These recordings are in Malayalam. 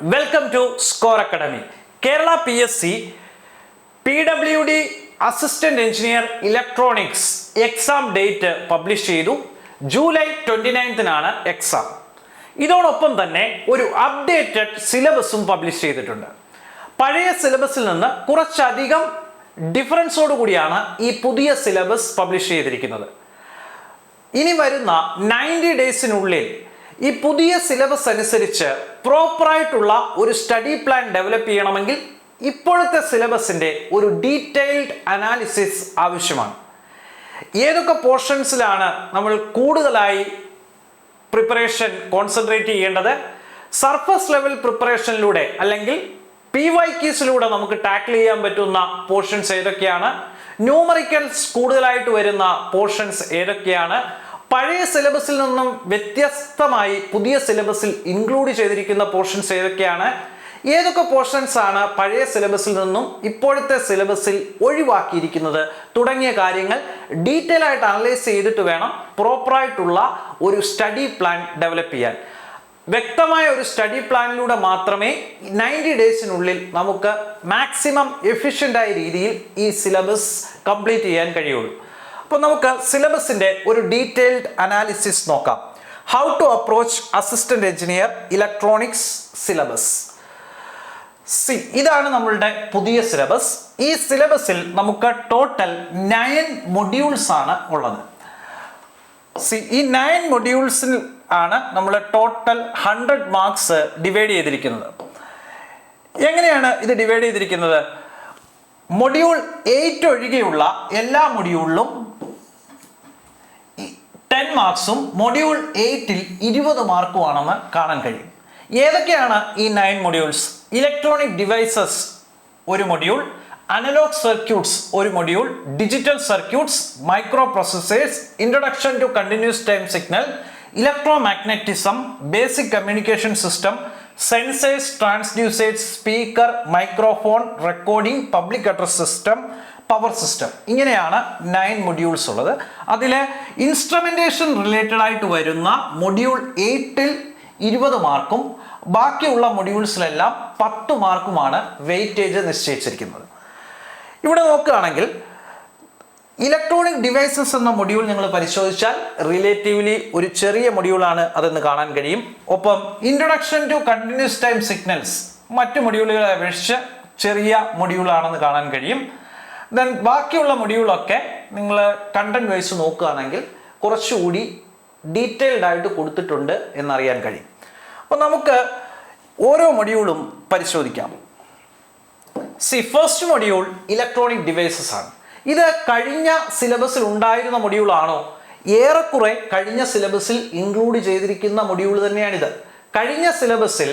Welcome to Score Academy. Kerala PSC PWD assistant engineer electronics exam date publish ചെയ്തു. ജൂലൈ 29-നാണ് എക്സാം. ഇതോടൊപ്പം തന്നെ ഒരു അപ്ഡേറ്റഡ് സിലബസും പബ്ലിഷ് ചെയ്തിട്ടുണ്ട്. പഴയ സിലബസിൽ നിന്ന് കുറച്ചധികം ഡിഫറൻസോട് കൂടിയാണ് ഈ പുതിയ സിലബസ് പബ്ലിഷ് ചെയ്തിരിക്കുന്നത്. ഇനി വരുന്ന 90 ഡേയ്സിനുള്ളിൽ ഈ പുതിയ സിലബസ് അനുസരിച്ച് പ്രോപ്പറായിട്ടുള്ള ഒരു സ്റ്റഡി പ്ലാൻ ഡെവലപ്പ് ചെയ്യണമെങ്കിൽ ഇപ്പോഴത്തെ സിലബസിൻ്റെ ഒരു ഡീറ്റെയിൽഡ് അനാലിസിസ് ആവശ്യമാണ്. ഏതൊക്കെ പോർഷൻസിലാണ് നമ്മൾ കൂടുതലായി പ്രിപ്പറേഷൻ കോൺസെൻട്രേറ്റ് ചെയ്യേണ്ടത്, സർഫസ് ലെവൽ പ്രിപ്പറേഷനിലൂടെ അല്ലെങ്കിൽ PYQസിലൂടെ നമുക്ക് ടാക്കിൾ ചെയ്യാൻ പറ്റുന്ന പോർഷൻസ് ഏതൊക്കെയാണ്, ന്യൂമറിക്കൽസ് കൂടുതലായിട്ട് വരുന്ന പോർഷൻസ് ഏതൊക്കെയാണ്, പഴയ സിലബസിൽ നിന്നും വ്യത്യസ്തമായി പുതിയ സിലബസിൽ ഇൻക്ലൂഡ് ചെയ്തിരിക്കുന്ന പോർഷൻസ് ഏതൊക്കെയാണ്, ഏതൊക്കെ പോർഷൻസ് ആണ് പഴയ സിലബസിൽ നിന്നും ഇപ്പോഴത്തെ സിലബസിൽ ഒഴിവാക്കിയിരിക്കുന്നത് തുടങ്ങിയ കാര്യങ്ങൾ ഡീറ്റെയിൽ ആയിട്ട് അനലൈസ് ചെയ്തിട്ട് വേണം പ്രോപ്പറായിട്ടുള്ള ഒരു സ്റ്റഡി പ്ലാൻ ഡെവലപ്പ് ചെയ്യാൻ. വ്യക്തമായ ഒരു സ്റ്റഡി പ്ലാനിലൂടെ മാത്രമേ 90 ഡേയ്സിനുള്ളിൽ നമുക്ക് മാക്സിമം എഫിഷ്യൻ്റായ രീതിയിൽ ഈ സിലബസ് കംപ്ലീറ്റ് ചെയ്യാൻ കഴിയുള്ളൂ. അപ്പോൾ നമുക്ക് സിലബസിൻ്റെ ഒരു ഡീറ്റെയിൽഡ് അനാലിസിസ് നോക്കാം. How to approach assistant engineer electronics syllabus. ഇതാണ് നമ്മളുടെ പുതിയ സിലബസ്. ഈ സിലബസിൽ നമുക്ക് ടോട്ടൽ 9 മൊഡ്യൂൾസ് ആണ് ഉള്ളത്. ഈ 9 മൊഡ്യൂൾസിൽ ആണ് നമ്മൾ ടോട്ടൽ 100 മാർക്സ് ഡിവൈഡ് ചെയ്തിരിക്കുന്നത്. എങ്ങനെയാണ് ഇത് ഡിവൈഡ് ചെയ്തിരിക്കുന്നത്? മൊഡ്യൂൾ 8 ഒഴികെയുള്ള എല്ലാ മൊഡ്യൂളിലും 10 മാർക്സും മൊഡ്യൂൾ 8-ൽ 20 മാർക്കുമാണെന്ന് കാണാൻ കഴിയും. ഏതൊക്കെയാണ് ഈ 9 മൊഡ്യൂൾസ്? ഇലക്ട്രോണിക് ഡിവൈസസ് ഒരു മൊഡ്യൂൾ, അനലോഗ് സർക്യൂട്ട്സ് ഒരു module, digital circuits, micro processors, introduction to continuous time signal, electromagnetism, basic communication system, sensors, transducers, speaker, microphone, recording, public address system, power system. ഇങ്ങനെയാണ് 9 മൊഡ്യൂൾസ് ഉള്ളത്. അതിൽ ഇൻസ്ട്രുമെന്റേഷൻ റിലേറ്റഡ് ആയിട്ട് വരുന്ന മൊഡ്യൂൾ 8-ൽ 20 മാർക്കും ബാക്കിയുള്ള മൊഡ്യൂൾസിലെല്ലാം 10 മാർക്കുമാണ് വെയിറ്റേജ് നിശ്ചയിച്ചിരിക്കുന്നത്. ഇവിടെ നോക്കുകയാണെങ്കിൽ ഇലക്ട്രോണിക് ഡിവൈസസ് എന്ന മൊഡ്യൂൾ നിങ്ങൾ പരിശോധിച്ചാൽ റിലേറ്റീവ്ലി ഒരു ചെറിയ മൊഡ്യൂളാണ് അതെന്ന് കാണാൻ കഴിയും. ഒപ്പം introduction to continuous time signals മറ്റു മൊഡ്യൂളുകളെ അപേക്ഷിച്ച് ചെറിയ മൊഡ്യൂളാണെന്ന് കാണാൻ കഴിയും. ദെൻ ബാക്കിയുള്ള മൊഡ്യൂളൊക്കെ നിങ്ങൾ കണ്ടന്റ് വൈസ് നോക്കുകയാണെങ്കിൽ കുറച്ചുകൂടി ഡീറ്റെയിൽഡ് ആയിട്ട് കൊടുത്തിട്ടുണ്ട് എന്നറിയാൻ കഴിയും. അപ്പോൾ നമുക്ക് ഓരോ മൊഡ്യൂളും പരിശോധിക്കാം. ഫസ്റ്റ് മൊഡ്യൂൾ ഇലക്ട്രോണിക് ഡിവൈസസ് ആണ്. ഇത് കഴിഞ്ഞ സിലബസിൽ ഉണ്ടായിരുന്ന മൊഡ്യൂളാണോ? ഏറെക്കുറെ കഴിഞ്ഞ സിലബസിൽ ഇൻക്ലൂഡ് ചെയ്തിരിക്കുന്ന മൊഡ്യൂൾ തന്നെയാണിത്. കഴിഞ്ഞ സിലബസിൽ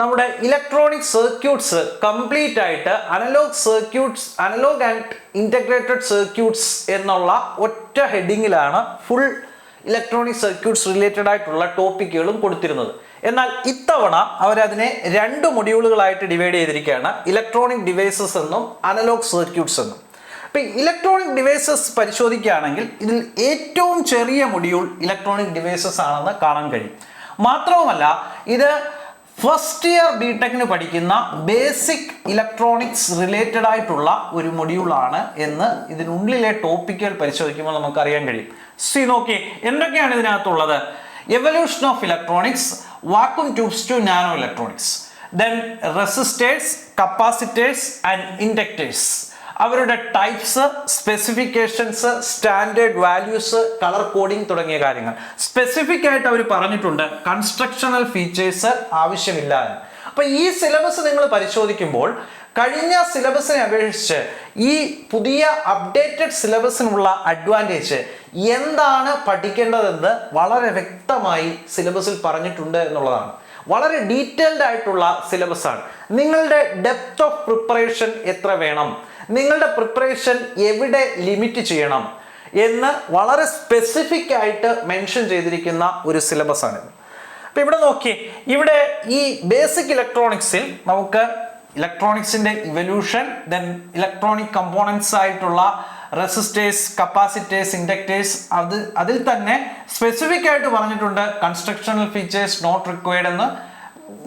നമ്മുടെ ഇലക്ട്രോണിക് സർക്യൂട്ട്സ് കംപ്ലീറ്റ് ആയിട്ട് അനലോഗ് ആൻഡ് ഇൻ്റഗ്രേറ്റഡ് സർക്യൂട്ട്സ് എന്നുള്ള ഒറ്റ ഹെഡിങ്ങിലാണ് ഫുൾ ഇലക്ട്രോണിക് സർക്യൂട്ട്സ് റിലേറ്റഡ് ആയിട്ടുള്ള ടോപ്പിക്കുകളും കൊടുത്തിരുന്നത്. എന്നാൽ ഇത്തവണ അവരതിനെ 2 മൊഡ്യൂളുകളായിട്ട് ഡിവൈഡ് ചെയ്തിരിക്കുകയാണ്, ഇലക്ട്രോണിക് ഡിവൈസസ് എന്നും അനലോഗ് സർക്യൂട്ട്സ് എന്നും. അപ്പം ഇലക്ട്രോണിക് ഡിവൈസസ് പരിശോധിക്കുകയാണെങ്കിൽ ഇതിൽ ഏറ്റവും ചെറിയ മൊഡ്യൂൾ ഇലക്ട്രോണിക് ഡിവൈസസ് ആണെന്ന് കാണാൻ കഴിയും. മാത്രവുമല്ല ഇത് ഫസ്റ്റ് ഇയർ ബിടെക്കിന് പഠിക്കുന്ന ബേസിക് ഇലക്ട്രോണിക്സ് റിലേറ്റഡ് ആയിട്ടുള്ള ഒരു മൊഡ്യൂളാണ് എന്ന് ഇതിനുള്ളിലെ ടോപ്പിക്കുകൾ പരിശോധിക്കുമ്പോൾ നമുക്ക് അറിയാൻ കഴിയും. നോക്കി എന്തൊക്കെയാണ് ഇതിനകത്തുള്ളത്? Evolution of electronics, vacuum tubes to nano electronics, then resistors, capacitors and inductors, അവരുടെ types, specifications, standard values, colour coding തുടങ്ങിയ കാര്യങ്ങൾ സ്പെസിഫിക് ആയിട്ട് അവർ പറഞ്ഞിട്ടുണ്ട്. കൺസ്ട്രക്ഷണൽ ഫീച്ചേഴ്സ് ആവശ്യമില്ല. അപ്പോൾ ഈ സിലബസ് നിങ്ങൾ പരിശോധിക്കുമ്പോൾ കഴിഞ്ഞ സിലബസിനെ അപേക്ഷിച്ച് ഈ പുതിയ അപ്ഡേറ്റഡ് സിലബസിനുള്ള അഡ്വാൻറ്റേജ് എന്താണ് പഠിക്കേണ്ടതെന്ന് വളരെ വ്യക്തമായി സിലബസിൽ പറഞ്ഞിട്ടുണ്ട് എന്നുള്ളതാണ്. വളരെ ഡീറ്റെയിൽഡ് ആയിട്ടുള്ള സിലബസാണ്. നിങ്ങളുടെ ഡെപ്ത് ഓഫ് പ്രിപ്പറേഷൻ എത്ര വേണം, നിങ്ങളുടെ പ്രിപ്പറേഷൻ എവിടെ ലിമിറ്റ് ചെയ്യണം എന്ന് വളരെ സ്പെസിഫിക് ആയിട്ട് മെൻഷൻ ചെയ്തിരിക്കുന്ന ഒരു സിലബസാണിത്. അപ്പം ഇവിടെ നോക്കി, ഇവിടെ ഈ ബേസിക് ഇലക്ട്രോണിക്സിൽ നമുക്ക് ഇലക്ട്രോണിക്സിൻ്റെ ഇവല്യൂഷൻ, ദെൻ ഇലക്ട്രോണിക് കമ്പോണൻസ് ആയിട്ടുള്ള റെസിസ്റ്റേഴ്സ്, കപ്പാസിറ്റേഴ്സ്, ഇൻഡക്ടേഴ്സ്, അതിൽ തന്നെ സ്പെസിഫിക് ആയിട്ട് പറഞ്ഞിട്ടുണ്ട് കൺസ്ട്രക്ഷണൽ ഫീച്ചേഴ്സ് നോട്ട് റിക്വയർഡ് എന്ന്.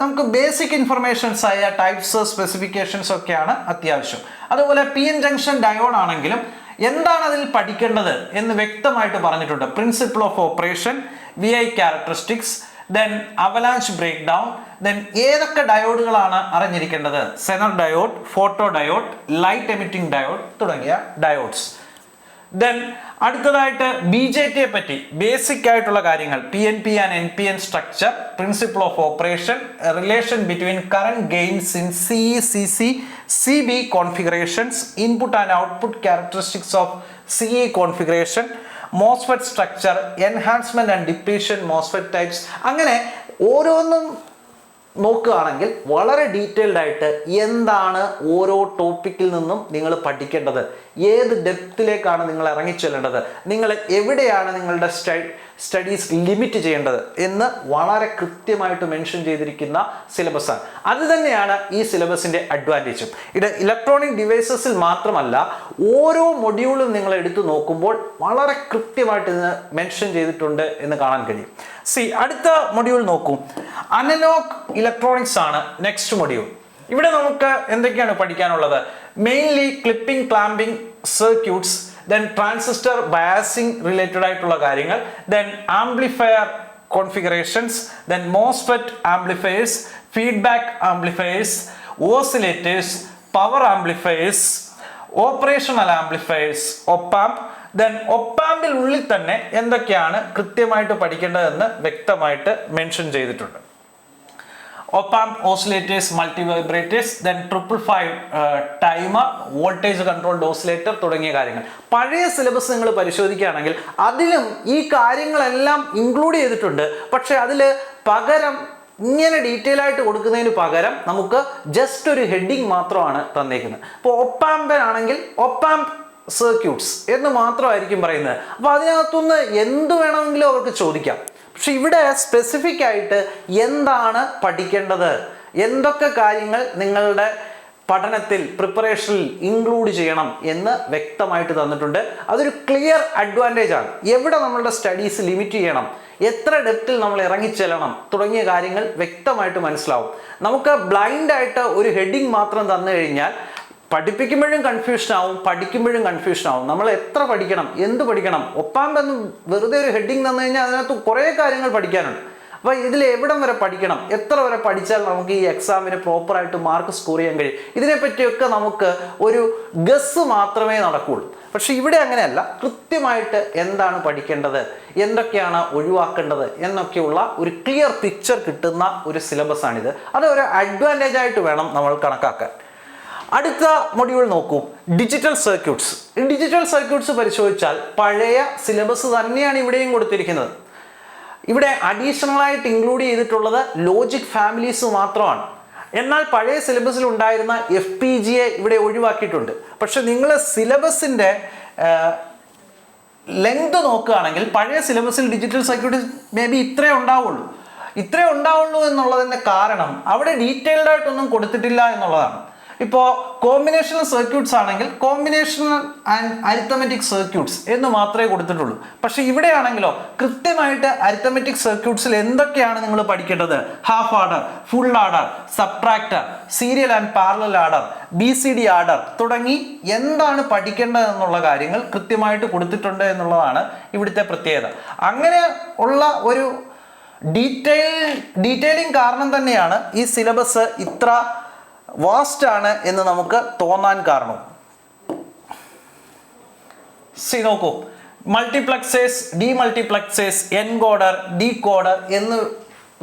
നമുക്ക് ബേസിക് ഇൻഫർമേഷൻസ് ആയ ടൈപ്സ് സ്പെസിഫിക്കേഷൻസ് ഒക്കെയാണ് അത്യാവശ്യം. അതുപോലെ പി എൻ ജംഗ്ഷൻ ഡയോഡ് ആണെങ്കിലും എന്താണ് അതിൽ പഠിക്കേണ്ടത് എന്ന് വ്യക്തമായിട്ട് പറഞ്ഞിട്ടുണ്ട്. Principle of operation, V I characteristics, then avalanche breakdown, then ഏതൊക്കെ ഡയോഡുകളാണ് അറിഞ്ഞിരിക്കേണ്ടത്, Zener diode, photo diode, light emitting diode തുടങ്ങിയ ഡയോഡ്സ്. ദെൻ അടുത്തതായിട്ട് ബി ജെ ടിയെ പറ്റി ബേസിക് ആയിട്ടുള്ള കാര്യങ്ങൾ, P N P and N P N structure, principle of operation, relation between current gains in C C C C B configurations, input and output characteristics of C E configuration, MOSFET structure, enhancement and depletion MOSFET types. അങ്ങനെ ഓരോന്നും നോക്കുകയാണെങ്കിൽ വളരെ ഡീറ്റെയിൽഡ് ആയിട്ട് എന്താണ് ഓരോ ടോപ്പിക്കിൽ നിന്നും നിങ്ങൾ പഠിക്കേണ്ടത്, ഏത് ഡെപ്തിലേക്കാണ് നിങ്ങൾ ഇറങ്ങിച്ചെല്ലേണ്ടത്, നിങ്ങൾ എവിടെയാണ് നിങ്ങളുടെ സ്റ്റഡീസ് ലിമിറ്റ് ചെയ്യേണ്ടത് എന്ന് വളരെ കൃത്യമായിട്ട് മെൻഷൻ ചെയ്തിരിക്കുന്ന സിലബസാണ്. അത് തന്നെയാണ് ഈ സിലബസിൻ്റെ അഡ്വാൻറ്റേജും. ഇത് ഇലക്ട്രോണിക് ഡിവൈസസിൽ മാത്രമല്ല, ഓരോ മൊഡ്യൂളും നിങ്ങൾ എടുത്തു നോക്കുമ്പോൾ വളരെ കൃത്യമായിട്ട് ഇതിന് മെൻഷൻ ചെയ്തിട്ടുണ്ട് എന്ന് കാണാൻ കഴിയും. അടുത്ത മൊഡ്യൂൾ നോക്കൂ, അനലോഗ് ഇലക്ട്രോണിക്സ് ആണ് നെക്സ്റ്റ് മൊഡ്യൂൾ. ഇവിടെ നമുക്ക് എന്തൊക്കെയാണ് പഠിക്കാനുള്ളത്? Mainly clipping, clamping circuits, then transistor biasing related ആയിട്ടുള്ള കാര്യങ്ങൾ, then amplifier configurations, then MOSFET amplifiers, feedback amplifiers, oscillators, power amplifiers, operational amplifiers, op amp. Then ഒപ്പാമ്പിൽ ഉള്ളിൽ തന്നെ എന്തൊക്കെയാണ് കൃത്യമായിട്ട് പഠിക്കേണ്ടതെന്ന് വ്യക്തമായിട്ട് മെൻഷൻ ചെയ്തിട്ടുണ്ട്. Op amp, oscillators, multivibrators, then 555 timer, voltage controlled oscillator തുടങ്ങിയ കാര്യങ്ങൾ. പഴയ സിലബസ് നിങ്ങൾ പരിശോധിക്കുകയാണെങ്കിൽ അതിലും ഈ കാര്യങ്ങളെല്ലാം ഇൻക്ലൂഡ് ചെയ്തിട്ടുണ്ട്. പക്ഷെ അതിൽ പകരം ഇങ്ങനെ ഡീറ്റെയിൽ ആയിട്ട് കൊടുക്കുന്നതിന് പകരം നമുക്ക് ജസ്റ്റ് ഒരു ഹെഡിങ് മാത്രമാണ് തന്നേക്കുന്നത്. ഇപ്പോൾ ഒപ്പാമ്പിനാണെങ്കിൽ ഒപ്പാമ്പ് സർക്യൂട്ട്സ് എന്ന് മാത്രമായിരിക്കും പറയുന്നത്. അപ്പോൾ അതിനകത്തുനിന്ന് എന്ത് വേണമെങ്കിലും അവർക്ക് ചോദിക്കാം. പക്ഷെ ഇവിടെ സ്പെസിഫിക് ആയിട്ട് എന്താണ് പഠിക്കേണ്ടത്, എന്തൊക്കെ കാര്യങ്ങൾ നിങ്ങളുടെ പഠനത്തിൽ പ്രിപ്പറേഷനിൽ ഇൻക്ലൂഡ് ചെയ്യണം എന്ന് വ്യക്തമായിട്ട് തന്നിട്ടുണ്ട്. അതൊരു ക്ലിയർ അഡ്വാൻറ്റേജ് ആണ്. എവിടെ നമ്മളുടെ സ്റ്റഡീസ് ലിമിറ്റ് ചെയ്യണം, എത്ര ഡെപ്തിൽ നമ്മൾ ഇറങ്ങിച്ചെല്ലണം തുടങ്ങിയ കാര്യങ്ങൾ വ്യക്തമായിട്ട് മനസ്സിലാവും. നമുക്ക് ബ്ലൈൻഡായിട്ട് ഒരു ഹെഡിങ് മാത്രം തന്നു കഴിഞ്ഞാൽ പഠിപ്പിക്കുമ്പോഴും കൺഫ്യൂഷൻ ആവും, പഠിക്കുമ്പോഴും കൺഫ്യൂഷൻ ആവും. നമ്മൾ എത്ര പഠിക്കണം, എന്ത് പഠിക്കണം? ഒപ്പാമ്പെന്ന് വെറുതെ ഒരു ഹെഡിങ് തന്നു കഴിഞ്ഞാൽ അതിനകത്ത് കുറേ കാര്യങ്ങൾ പഠിക്കാനുണ്ട്. അപ്പോൾ ഇതിൽ എവിടം വരെ പഠിക്കണം, എത്ര വരെ പഠിച്ചാൽ നമുക്ക് ഈ എക്സാമിന് പ്രോപ്പറായിട്ട് മാർക്ക് സ്കോർ ചെയ്യാൻ കഴിയും, ഇതിനെപ്പറ്റിയൊക്കെ നമുക്ക് ഒരു ഗസ് മാത്രമേ നടക്കുകയുള്ളൂ. പക്ഷെ ഇവിടെ അങ്ങനെയല്ല. കൃത്യമായിട്ട് എന്താണ് പഠിക്കേണ്ടത്, എന്തൊക്കെയാണ് ഒഴിവാക്കേണ്ടത് എന്നൊക്കെയുള്ള ഒരു ക്ലിയർ പിക്ചർ കിട്ടുന്ന ഒരു സിലബസാണിത്. അത് ഒരു അഡ്വാൻറ്റേജ് ആയിട്ട് വേണം നമ്മൾ കണക്കാക്കാൻ. അടുത്ത മൊഡ്യൂൾ നോക്കൂ, ഡിജിറ്റൽ സർക്യൂട്ട്സ്. ഡിജിറ്റൽ സർക്യൂട്ട്സ് പരിശോധിച്ചാൽ പഴയ സിലബസ് തന്നെയാണ് ഇവിടെയും കൊടുത്തിരിക്കുന്നത്. ഇവിടെ അഡീഷണൽ ആയിട്ട് ഇൻക്ലൂഡ് ചെയ്തിട്ടുള്ളത് ലോജിക് ഫാമിലീസ് മാത്രമാണ്. എന്നാൽ പഴയ സിലബസിൽ ഉണ്ടായിരുന്ന FPGA ഇവിടെ ഒഴിവാക്കിയിട്ടുണ്ട്. പക്ഷെ നിങ്ങൾ സിലബസിൻ്റെ ലെങ്ത് നോക്കുകയാണെങ്കിൽ പഴയ സിലബസിൽ ഡിജിറ്റൽ സർക്യൂട്ട് മേ ബി ഇത്രേ ഉണ്ടാവുള്ളൂ എന്നുള്ളതിൻ്റെ കാരണം അവിടെ ഡീറ്റെയിൽഡ് ആയിട്ടൊന്നും കൊടുത്തിട്ടില്ല എന്നുള്ളതാണ്. ഇപ്പോൾ കോമ്പിനേഷണൽ സർക്യൂട്ട്സ് ആണെങ്കിൽ കോമ്പിനേഷണൽ ആൻഡ് അരിത്തമെറ്റിക് സർക്യൂട്ട്സ് എന്ന് മാത്രമേ കൊടുത്തിട്ടുള്ളൂ. പക്ഷെ ഇവിടെയാണെങ്കിലോ കൃത്യമായിട്ട് അരിത്തമെറ്റിക് സർക്യൂട്ട്സിൽ എന്തൊക്കെയാണ് നിങ്ങൾ പഠിക്കേണ്ടത്, half order, full order, subtractor, serial and parallel order, BCD order തുടങ്ങി എന്താണ് പഠിക്കേണ്ടത് എന്നുള്ള കാര്യങ്ങൾ കൃത്യമായിട്ട് കൊടുത്തിട്ടുണ്ട് എന്നുള്ളതാണ് ഇവിടുത്തെ പ്രത്യേകത. അങ്ങനെ ഉള്ള ഒരു ഡീറ്റെയിലിംഗ് കാരണം തന്നെയാണ് ഈ സിലബസ് ഇത്ര വാസ്റ്റ് ആണ് എന്ന് നമുക്ക് തോന്നാൻ കാരണം. നോക്കൂ, മൾട്ടിപ്ലക്സേഴ്സ്, ഡീമൾട്ടിപ്ലക്സേഴ്സ്, എൻകോഡർ, ഡീകോഡർ എന്ന്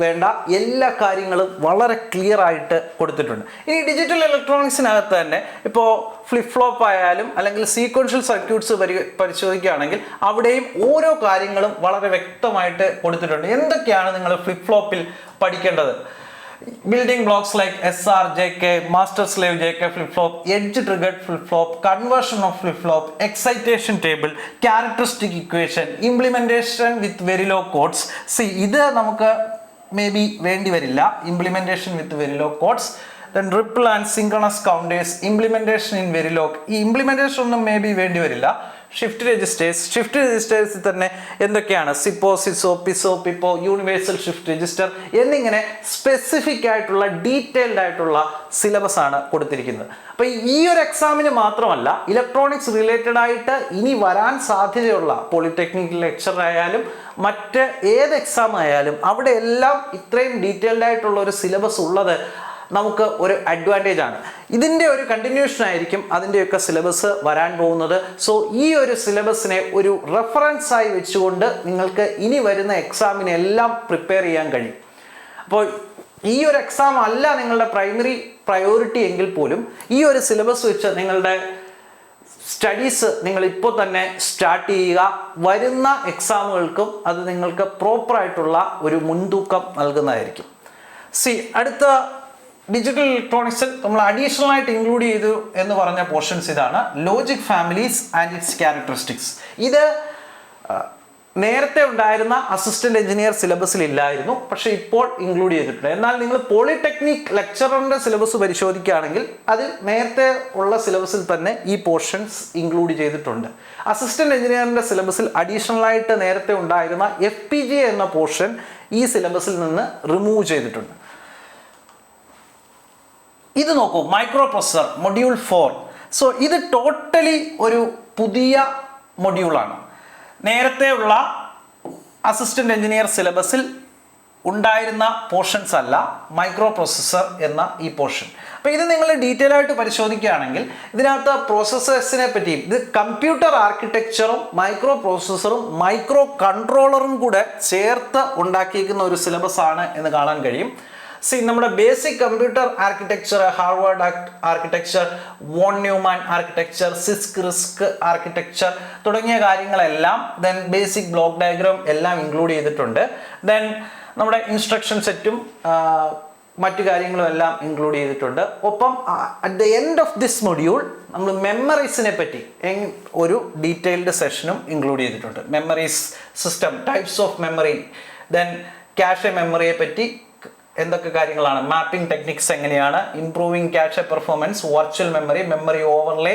വേണ്ട എല്ലാ കാര്യങ്ങളും വളരെ ക്ലിയർ ആയിട്ട് കൊടുത്തിട്ടുണ്ട്. ഇനി ഡിജിറ്റൽ ഇലക്ട്രോണിക്സിനകത്ത് തന്നെ ഇപ്പോൾ ഫ്ലിപ്പ് ഫ്ലോപ്പ് ആയാലും അല്ലെങ്കിൽ സീക്വൻഷ്യൽ സർക്യൂട്ട്സ് പരിശോധിക്കുകയാണെങ്കിൽ അവിടെയും ഓരോ കാര്യങ്ങളും വളരെ വ്യക്തമായിട്ട് കൊടുത്തിട്ടുണ്ട്. എന്തൊക്കെയാണ് നിങ്ങൾ ഫ്ലിപ്പ് ഫ്ലോപ്പിൽ പഠിക്കേണ്ടത്? Building blocks like SR, JK, master slave JK flip-flop, edge triggered flip-flop, conversion of flip-flop, excitation table, characteristic equation, implementation with Verilog codes. ഇത് നമുക്ക് മേ ബി വേണ്ടി വരില്ല, implementation with Verilog codes. Then ripple and synchronous counters, implementation in Verilog. ഈ implementation ഒന്നും മേ ബി വേണ്ടി വരില്ല. ഷിഫ്റ്റ് രജിസ്റ്റേഴ്സിൽ തന്നെ എന്തൊക്കെയാണ് സിപ്പോ, സിസോ, പിസോ, പിപ്പോ, യൂണിവേഴ്സൽ ഷിഫ്റ്റ് രജിസ്റ്റർ എന്നിങ്ങനെ സ്പെസിഫിക് ആയിട്ടുള്ള ഡീറ്റെയിൽഡ് ആയിട്ടുള്ള സിലബസ് ആണ് കൊടുത്തിരിക്കുന്നത്. അപ്പോൾ ഈ ഒരു എക്സാമിന് മാത്രമല്ല, ഇലക്ട്രോണിക്സ് റിലേറ്റഡ് ആയിട്ട് ഇനി വരാൻ സാധ്യതയുള്ള പോളിടെക്നിക് ലെക്ചർ ആയാലും മറ്റ് ഏത് എക്സാം ആയാലും അവിടെ എല്ലാം ഇത്രയും ഡീറ്റെയിൽഡ് ആയിട്ടുള്ള ഒരു സിലബസ് ഉള്ളത് നമുക്ക് ഒരു അഡ്വാൻറ്റേജ് ആണ്. ഇതിൻ്റെ ഒരു കണ്ടിന്യൂഷൻ ആയിരിക്കും അതിൻ്റെയൊക്കെ സിലബസ് വരാൻ പോകുന്നത്. സോ ഈ ഒരു സിലബസിനെ ഒരു റെഫറൻസ് ആയി വെച്ചുകൊണ്ട് നിങ്ങൾക്ക് ഇനി വരുന്ന എക്സാമിനെല്ലാം പ്രിപ്പയർ ചെയ്യാൻ കഴിയും. അപ്പോൾ ഈ ഒരു എക്സാം അല്ല നിങ്ങളുടെ പ്രൈമറി പ്രയോറിറ്റി എങ്കിൽ പോലും ഈ ഒരു സിലബസ് വെച്ച് നിങ്ങളുടെ സ്റ്റഡീസ് നിങ്ങൾ ഇപ്പോൾ തന്നെ സ്റ്റാർട്ട് ചെയ്യുക. വരുന്ന എക്സാമുകൾക്കും അത് നിങ്ങൾക്ക് പ്രോപ്പറായിട്ടുള്ള ഒരു മുൻതൂക്കം നൽകുന്നതായിരിക്കും. അടുത്ത ഡിജിറ്റൽ ഇലക്ട്രോണിക്സിൽ നമ്മൾ അഡീഷണൽ ആയിട്ട് ഇൻക്ലൂഡ് ചെയ്തു എന്ന് പറഞ്ഞ പോർഷൻസ് ഇതാണ്: logic families and it's characteristics. ഇത് നേരത്തെ ഉണ്ടായിരുന്ന അസിസ്റ്റന്റ് എഞ്ചിനീയർ സിലബസിൽ ഇല്ലായിരുന്നു, പക്ഷെ ഇപ്പോൾ ഇൻക്ലൂഡ് ചെയ്തിട്ടുണ്ട്. എന്നാൽ നിങ്ങൾ പോളിടെക്നിക് ലെക്ചറിന്റെ സിലബസ് പരിശോധിക്കുകയാണെങ്കിൽ അതിൽ നേരത്തെ ഉള്ള സിലബസിൽ തന്നെ ഈ പോർഷൻസ് ഇൻക്ലൂഡ് ചെയ്തിട്ടുണ്ട്. അസിസ്റ്റന്റ് എഞ്ചിനീയറിന്റെ സിലബസിൽ അഡീഷണൽ ആയിട്ട് നേരത്തെ ഉണ്ടായിരുന്ന FPGA എന്ന പോർഷൻ ഈ സിലബസിൽ നിന്ന് റിമൂവ് ചെയ്തിട്ടുണ്ട്. ഇത് നോക്കൂ, മൈക്രോ പ്രൊസസർ മൊഡ്യൂൾ 4. സോ ഇത് ടോട്ടലി ഒരു പുതിയ മൊഡ്യൂളാണ്. നേരത്തെ ഉള്ള അസിസ്റ്റന്റ് എഞ്ചിനീയർ സിലബസിൽ ഉണ്ടായിരുന്ന പോർഷൻസ് അല്ല മൈക്രോ പ്രൊസസർ എന്ന ഈ പോർഷൻ. അപ്പോൾ ഇത് നിങ്ങൾ ഡീറ്റെയിൽ ആയിട്ട് പരിശോധിക്കുകയാണെങ്കിൽ ഇതിനകത്ത് പ്രോസസ്സേഴ്സിനെ പറ്റിയും, ഇത് കമ്പ്യൂട്ടർ ആർക്കിടെക്ചറും മൈക്രോ പ്രോസസ്സറും മൈക്രോ കൺട്രോളറും കൂടെ ചേർത്ത് ഉണ്ടാക്കിയിരിക്കുന്ന ഒരു സിലബസ് ആണ് എന്ന് കാണാൻ കഴിയും. നമ്മുടെ basic computer architecture, Harvard architecture, von Neumann architecture, RISC architecture തുടങ്ങിയ കാര്യങ്ങളെല്ലാം, ദെൻ ബേസിക് ബ്ലോക്ക് ഡയഗ്രാം എല്ലാം ഇൻക്ലൂഡ് ചെയ്തിട്ടുണ്ട്. ദെൻ നമ്മുടെ ഇൻസ്ട്രക്ഷൻ സെറ്റും മറ്റു കാര്യങ്ങളും എല്ലാം ഇൻക്ലൂഡ് ചെയ്തിട്ടുണ്ട്. ഒപ്പം at the end of this module നമ്മൾ മെമ്മറീസിനെ പറ്റി ഒരു ഡീറ്റെയിൽഡ് സെഷനും ഇൻക്ലൂഡ് ചെയ്തിട്ടുണ്ട്. Memories system, types of memory, then cache മെമ്മറിയെ പറ്റി എന്തൊക്കെ കാര്യങ്ങളാണ്, മാപ്പിംഗ് ടെക്നിക്സ് എങ്ങനെയാണ്, improving cache performance, virtual memory, memory overlay,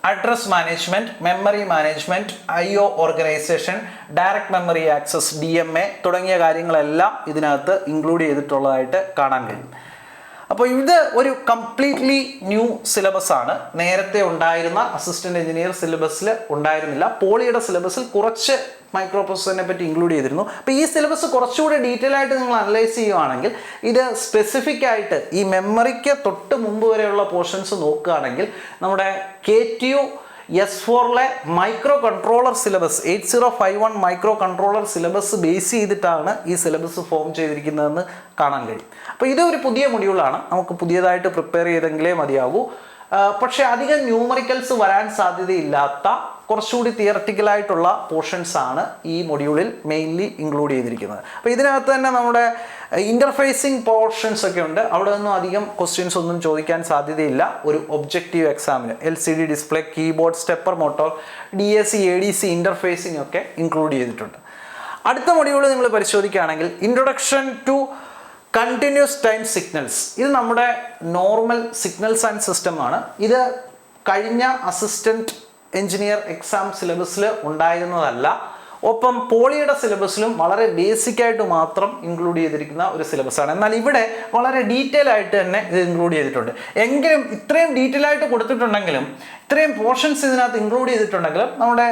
address management, memory management, IO organisation, direct memory access DMA തുടങ്ങിയ കാര്യങ്ങളെല്ലാം ഇതിനകത്ത് ഇൻക്ലൂഡ് ചെയ്തിട്ടുള്ളതായിട്ട് കാണാൻ കഴിയും. അപ്പോൾ ഇത് ഒരു കംപ്ലീറ്റ്ലി ന്യൂ സിലബസ് ആണ്. നേരത്തെ ഉണ്ടായിരുന്ന അസിസ്റ്റന്റ് എഞ്ചിനീയർ സിലബസിൽ ഉണ്ടായിരുന്നില്ല. പോളിയുടെ സിലബസിൽ കുറച്ച് മൈക്രോ പ്രോസസറിനെ പറ്റി ഇൻക്ലൂഡ് ചെയ്തിരുന്നു. അപ്പോൾ ഈ സിലബസ് കുറച്ചുകൂടി ഡീറ്റെയിൽ ആയിട്ട് നിങ്ങൾ അനലൈസ് ചെയ്യുകയാണെങ്കിൽ ഇത് സ്പെസിഫിക് ആയിട്ട് ഈ മെമ്മറിക്ക് തൊട്ട് മുമ്പ് വരെയുള്ള പോർഷൻസ് നോക്കുകയാണെങ്കിൽ നമ്മുടെ KTU S4 micro controller syllabus 8051 micro controller syllabus base ചെയ്തിട്ടാണ് ഈ സിലബസ് ഫോം ചെയ്തിരിക്കുന്നതെന്ന് കാണാൻ കഴിയും. അപ്പോൾ ഇത് ഒരു പുതിയ മൊഡ്യൂളാണ്, നമുക്ക് പുതിയതായിട്ട് പ്രിപ്പയർ ചെയ്തെങ്കിലേ മതിയാകൂ. പക്ഷേ അധികം ന്യൂമറിക്കൽസ് വരാൻ സാധ്യതയില്ലാത്ത കുറച്ചുകൂടി തിയററ്റിക്കലായിട്ടുള്ള പോർഷൻസ് ആണ് ഈ മൊഡ്യൂളിൽ മെയിൻലി ഇൻക്ലൂഡ് ചെയ്തിരിക്കുന്നത്. അപ്പോൾ ഇതിനകത്ത് തന്നെ നമ്മുടെ ഇൻ്റർഫേസിങ് പോർഷൻസ് ഒക്കെ ഉണ്ട്. അവിടെ ഒന്നും അധികം ക്വസ്റ്റ്യൻസ് ഒന്നും ചോദിക്കാൻ സാധ്യതയില്ല ഒരു ഒബ്ജക്റ്റീവ് എക്സാമിന്. LCD display, keyboard, stepper motor, DAC ADC interfacing ഒക്കെ ഇൻക്ലൂഡ് ചെയ്തിട്ടുണ്ട്. അടുത്ത മൊഡ്യൂൾ നിങ്ങൾ പരിശോധിക്കുകയാണെങ്കിൽ introduction to continuous time signals. ഇത് നമ്മുടെ നോർമൽ സിഗ്നൽസ് ആൻഡ് സിസ്റ്റം ആണ്. ഇത് കഴിഞ്ഞ അസിസ്റ്റന്റ് എഞ്ചിനീയർ എക്സാം സിലബസിൽ ഉണ്ടായിരുന്നതല്ല. ഒപ്പം പോളിയുടെ സിലബസിലും വളരെ ബേസിക് ആയിട്ട് മാത്രം ഇൻക്ലൂഡ് ചെയ്തിരിക്കുന്ന ഒരു സിലബസാണ്. എന്നാൽ ഇവിടെ വളരെ ഡീറ്റെയിൽ ആയിട്ട് തന്നെ ഇത് ഇൻക്ലൂഡ് ചെയ്തിട്ടുണ്ട്. എങ്കിലും ഇത്രയും ഡീറ്റെയിൽ ആയിട്ട് കൊടുത്തിട്ടുണ്ടെങ്കിലും, ഇത്രയും പോർഷൻസ് ഇതിനകത്ത് ഇൻക്ലൂഡ് ചെയ്തിട്ടുണ്ടെങ്കിലും നമ്മുടെ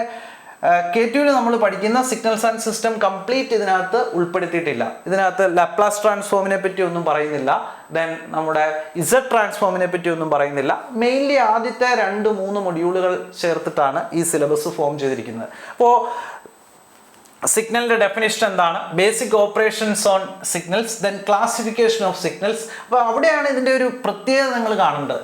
KTUവിൽ നമ്മൾ പഠിക്കുന്ന സിഗ്നൽസ് ആൻഡ് സിസ്റ്റം കംപ്ലീറ്റ് ഇതിനകത്ത് ഉൾപ്പെടുത്തിയിട്ടില്ല. ഇതിനകത്ത് ലാപ്ലാസ് ട്രാൻസ്ഫോമിനെ പറ്റി ഒന്നും പറയുന്നില്ല. ദെൻ നമ്മുടെ Z ട്രാൻസ്ഫോമിനെ പറ്റി ഒന്നും പറയുന്നില്ല. മെയിൻലി ആദ്യത്തെ 2-3 മൊഡ്യൂളുകൾ ചേർത്തിട്ടാണ് ഈ സിലബസ് ഫോം ചെയ്തിരിക്കുന്നത്. അപ്പോൾ സിഗ്നലിന്റെ ഡെഫിനിഷൻ എന്താണ്, basic operations on signals, then classification of signals. അപ്പോൾ അവിടെയാണ് ഇതിൻ്റെ ഒരു പ്രത്യേകത നിങ്ങൾ കാണേണ്ടത്.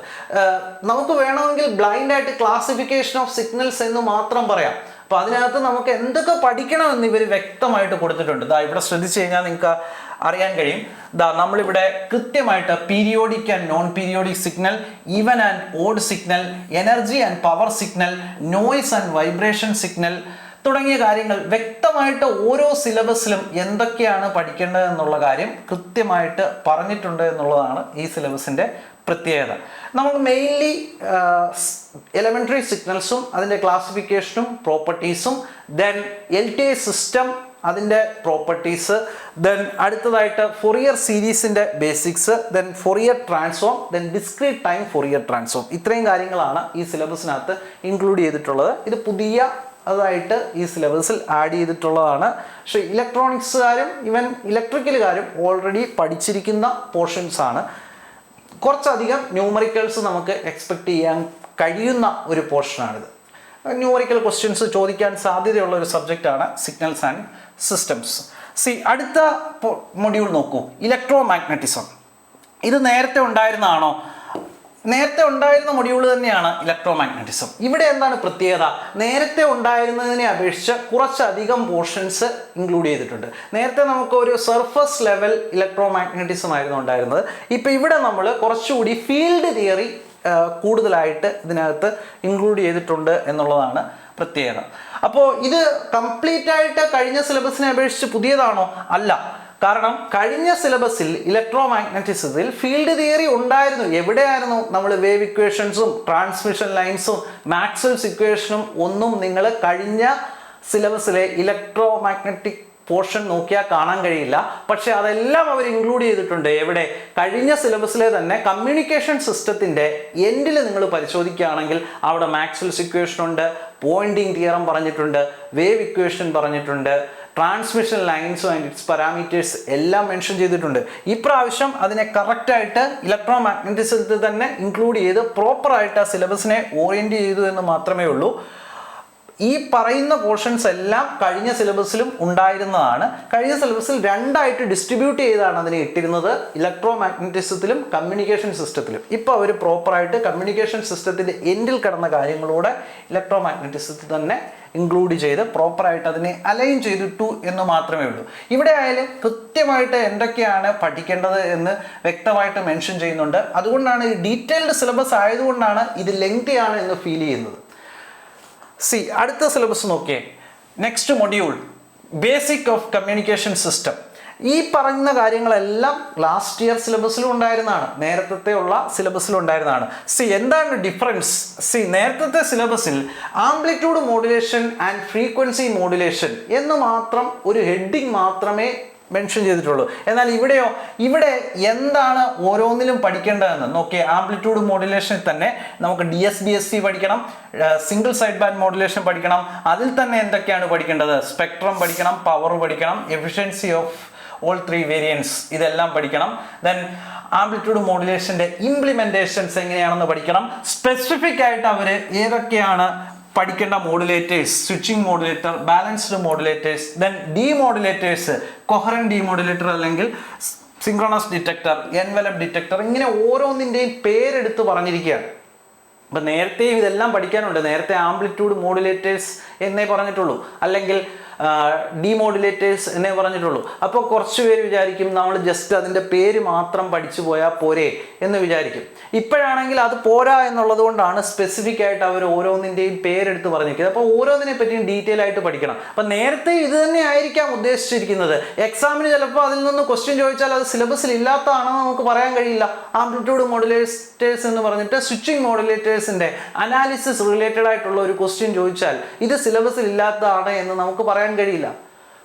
നമുക്ക് വേണമെങ്കിൽ ബ്ലൈൻഡ് ആയിട്ട് ക്ലാസിഫിക്കേഷൻ ഓഫ് സിഗ്നൽസ് എന്ന് മാത്രം പറയാം. അപ്പോൾ അതിനകത്ത് നമുക്ക് എന്തൊക്കെ പഠിക്കണമെന്ന് ഇവർ വ്യക്തമായിട്ട് കൊടുത്തിട്ടുണ്ട്. ഇവിടെ ശ്രദ്ധിച്ചു കഴിഞ്ഞാൽ നിങ്ങൾക്ക് അറിയാൻ കഴിയും. നമ്മളിവിടെ കൃത്യമായിട്ട് periodic and non periodic signal, even and odd signal, energy and power signal, noise and vibration signal തുടങ്ങിയ കാര്യങ്ങൾ വ്യക്തമായിട്ട് ഓരോ സിലബസിലും എന്തൊക്കെയാണ് പഠിക്കേണ്ടത് എന്നുള്ള കാര്യം കൃത്യമായിട്ട് പറഞ്ഞിട്ടുണ്ട് എന്നുള്ളതാണ് ഈ സിലബസിൻ്റെ പ്രത്യേകത. നമുക്ക് മെയിൻലി എലമെൻ്ററി സിഗ്നൽസും അതിൻ്റെ ക്ലാസിഫിക്കേഷനും പ്രോപ്പർട്ടീസും, ദെൻ LTI സിസ്റ്റം അതിൻ്റെ പ്രോപ്പർട്ടീസ്, ദെൻ അടുത്തതായിട്ട് ഫൊറിയർ സീരീസിൻ്റെ basics, then Fourier transform, then discrete time Fourier transform, ഇത്രയും കാര്യങ്ങളാണ് ഈ സിലബസിനകത്ത് ഇൻക്ലൂഡ് ചെയ്തിട്ടുള്ളത്. ഇത് പുതിയ അതായിട്ട് ഈ സിലബസിൽ ആഡ് ചെയ്തിട്ടുള്ളതാണ്. പക്ഷേ ഇലക്ട്രോണിക്സുകാരും ഈവൻ ഇലക്ട്രിക്കലുകാരും ഓൾറെഡി പഠിച്ചിരിക്കുന്ന പോർഷൻസ് ആണ്. കുറച്ചധികം ന്യൂമറിക്കൽസ് നമുക്ക് എക്സ്പെക്റ്റ് ചെയ്യാൻ കഴിയുന്ന ഒരു പോർഷനാണിത്. ന്യൂമറിക്കൽ ക്വസ്റ്റ്യൻസ് ചോദിക്കാൻ സാധ്യതയുള്ള ഒരു സബ്ജക്റ്റാണ് സിഗ്നൽസ് ആൻഡ് സിസ്റ്റംസ്. അടുത്ത മൊഡ്യൂൾ നോക്കൂ, ഇലക്ട്രോ മാഗ്നറ്റിസം. ഇത് നേരത്തെ ഉണ്ടായിരുന്നതാണോ? നേരത്തെ ഉണ്ടായിരുന്ന മൊഡ്യൂൾ തന്നെയാണ് ഇലക്ട്രോ മാഗ്നറ്റിസം. ഇവിടെ എന്താണ് പ്രത്യേകത? നേരത്തെ ഉണ്ടായിരുന്നതിനെ അപേക്ഷിച്ച് കുറച്ചധികം പോർഷൻസ് ഇൻക്ലൂഡ് ചെയ്തിട്ടുണ്ട്. നേരത്തെ നമുക്ക് ഒരു സർഫസ് ലെവൽ ഇലക്ട്രോ മാഗ്നറ്റിസം ആയിരുന്നു ഉണ്ടായിരുന്നത്. ഇപ്പം ഇവിടെ നമ്മൾ കുറച്ചുകൂടി ഫീൽഡ് തിയറി കൂടുതലായിട്ട് ഇതിനകത്ത് ഇൻക്ലൂഡ് ചെയ്തിട്ടുണ്ട് എന്നുള്ളതാണ് പ്രത്യേകത. അപ്പോൾ ഇത് കംപ്ലീറ്റ് ആയിട്ട് കഴിഞ്ഞ സിലബസിനെ അപേക്ഷിച്ച് പുതിയതാണോ? അല്ല. കാരണം കഴിഞ്ഞ സിലബസിൽ ഇലക്ട്രോ മാഗ്നറ്റിസത്തിൽ ഫീൽഡ് തിയറി ഉണ്ടായിരുന്നു. എവിടെയായിരുന്നു? നമ്മൾ വേവ് ഇക്വേഷൻസും ട്രാൻസ്മിഷൻ ലൈൻസും മാക്സ്വെൽസ് ഇക്വേഷനും ഒന്നും നിങ്ങൾ കഴിഞ്ഞ സിലബസിലെ ഇലക്ട്രോ മാഗ്നറ്റിക് പോർഷൻ നോക്കിയാൽ കാണാൻ കഴിയില്ല. പക്ഷെ അതെല്ലാം അവർ ഇൻക്ലൂഡ് ചെയ്തിട്ടുണ്ട്. എവിടെ? കഴിഞ്ഞ സിലബസിലെ തന്നെ കമ്മ്യൂണിക്കേഷൻ സിസ്റ്റത്തിൻ്റെ എൻഡിൽ നിങ്ങൾ പരിശോധിക്കുകയാണെങ്കിൽ അവിടെ മാക്സ്വെൽസ് ഇക്വേഷൻ ഉണ്ട്, പോയിന്റിംഗ് തിയറം പറഞ്ഞിട്ടുണ്ട്, വേവ് ഇക്വേഷൻ പറഞ്ഞിട്ടുണ്ട്, ട്രാൻസ്മിഷൻ ലൈൻസും ആൻഡ് ഇറ്റ്സ് പാരാമീറ്റേഴ്സ് എല്ലാം മെൻഷൻ ചെയ്തിട്ടുണ്ട്. ഇപ്രാവശ്യം അതിനെ കറക്റ്റായിട്ട് ഇലക്ട്രോ മാഗ്നറ്റിസത്തിൽ തന്നെ ഇൻക്ലൂഡ് ചെയ്ത് പ്രോപ്പറായിട്ട് ആ സിലബസിനെ ഓറിയൻറ്റ് ചെയ്തു എന്ന് മാത്രമേ ഉള്ളൂ. ഈ പറയുന്ന പോർഷൻസ് എല്ലാം കഴിഞ്ഞ സിലബസിലും ഉണ്ടായിരുന്നതാണ്. കഴിഞ്ഞ സിലബസിൽ രണ്ടായിട്ട് ഡിസ്ട്രിബ്യൂട്ട് ചെയ്താണ് അതിനെ ഇട്ടിരുന്നത്, ഇലക്ട്രോ മാഗ്നറ്റിസത്തിലും കമ്മ്യൂണിക്കേഷൻ സിസ്റ്റത്തിലും. ഇപ്പോൾ അവർ പ്രോപ്പറായിട്ട് കമ്മ്യൂണിക്കേഷൻ സിസ്റ്റത്തിൻ്റെ എൻഡിൽ കിടന്ന കാര്യങ്ങളൂടെ ഇലക്ട്രോ മാഗ്നറ്റിസത്തിൽ തന്നെ ഇൻക്ലൂഡ് ചെയ്ത് പ്രോപ്പറായിട്ട് അതിനെ അലൈൻ ചെയ്തിട്ടു എന്ന് മാത്രമേ ഉള്ളൂ. ഇവിടെ ആയാലും കൃത്യമായിട്ട് എന്തൊക്കെയാണ് പഠിക്കേണ്ടത് എന്ന് വ്യക്തമായിട്ട് മെൻഷൻ ചെയ്യുന്നുണ്ട്. അതുകൊണ്ടാണ് ഈ ഡീറ്റെയിൽഡ് സിലബസ് ആയതുകൊണ്ടാണ് ഇത് ലെങ്തി ആണ് എന്ന് ഫീൽ ചെയ്യുന്നത്. അടുത്ത സിലബസ് നോക്കിയേ. Next module basic of communication system. ഈ പറയുന്ന കാര്യങ്ങളെല്ലാം ലാസ്റ്റ് ഇയർ സിലബസിലും ഉണ്ടായിരുന്നതാണ്, നേരത്തെ ഉള്ള സിലബസിലും ഉണ്ടായിരുന്നതാണ്. എന്താണ് ഡിഫറൻസ്? നേരത്തെ സിലബസിൽ amplitude modulation and frequency modulation എന്ന് മാത്രം ഒരു ഹെഡിങ് മാത്രമേ മെൻഷൻ ചെയ്തിട്ടുള്ളൂ. എന്നാൽ ഇവിടെ എന്താണ് ഓരോന്നിലും പഠിക്കേണ്ടതെന്ന് നോക്കിയേ. ആംപ്ലിറ്റ്യൂഡ് മോഡുലേഷനിൽ തന്നെ നമുക്ക് DSBSC പഠിക്കണം, സിംഗിൾ സൈഡ് ബാൻഡ് മോഡുലേഷൻ പഠിക്കണം. അതിൽ തന്നെ എന്തൊക്കെയാണ് പഠിക്കേണ്ടത്? സ്പെക്ട്രം പഠിക്കണം, പവർ പഠിക്കണം, എഫിഷ്യൻസി ഓഫ് ഓൾ 3 വേരിയൻസ് ഇതെല്ലാം പഠിക്കണം. ദെൻ ആംപ്ലിറ്റ്യൂഡ് മോഡുലേഷൻ്റെ ഇംപ്ലിമെൻറ്റേഷൻസ് എങ്ങനെയാണെന്ന് പഠിക്കണം. സ്പെസിഫിക് ആയിട്ട് അവർ ഏതൊക്കെയാണ് പഠിക്കേണ്ട modulators, switching modulator, balanced modulators, then demodulators, coherent demodulator അല്ലെങ്കിൽ സിങ്ക്രണസ് ഡിറ്റക്ടർ, എൻവലപ്പ് ഡിറ്റക്ടർ, ഇങ്ങനെ ഓരോന്നിൻ്റെയും പേരെടുത്ത് പറഞ്ഞിരിക്കുകയാണ്. അപ്പം നേരത്തെയും ഇതെല്ലാം പഠിക്കാനുണ്ട്. നേരത്തെ ആംപ്ലിറ്റ്യൂഡ് മോഡുലേറ്റേഴ്സ് എന്നേ പറഞ്ഞിട്ടുള്ളൂ, അല്ലെങ്കിൽ ഡീമോഡുലേറ്റേഴ്സ് എന്നേ പറഞ്ഞിട്ടുള്ളൂ. അപ്പോൾ കുറച്ച് പേര് വിചാരിക്കും നമ്മൾ ജസ്റ്റ് അതിൻ്റെ പേര് മാത്രം പഠിച്ചു പോയാൽ പോരെ എന്ന് വിചാരിക്കും. ഇപ്പോഴാണെങ്കിൽ അത് പോരാ എന്നുള്ളത് കൊണ്ടാണ് സ്പെസിഫിക് ആയിട്ട് അവർ ഓരോന്നിൻ്റെയും പേരെടുത്ത് പറഞ്ഞിരിക്കുന്നത്. അപ്പോൾ ഓരോന്നിനെ പറ്റിയും ഡീറ്റെയിൽ ആയിട്ട് പഠിക്കണം. അപ്പം നേരത്തെ ഇത് തന്നെ ആയിരിക്കാം ഉദ്ദേശിച്ചിരിക്കുന്നത്. എക്സാമിന് ചിലപ്പോൾ അതിൽ നിന്ന് ക്വസ്റ്റ്യൻ ചോദിച്ചാൽ അത് സിലബസിൽ ഇല്ലാത്തതാണെന്ന് നമുക്ക് പറയാൻ കഴിയില്ല. ആംപ്ലിറ്റ്യൂഡ് മോഡുലേറ്റേഴ്സ് എന്ന് പറഞ്ഞിട്ട് സ്വിച്ചിങ് മോഡുലേറ്റേഴ്സിൻ്റെ അനാലിസിസ് റിലേറ്റഡ് ആയിട്ടുള്ള ഒരു ക്വസ്റ്റ്യൻ ചോദിച്ചാൽ ഇത് സിലബസിൽ ഇല്ലാത്തതാണ് എന്ന് നമുക്ക് പറയാൻ കഴിയില്ല.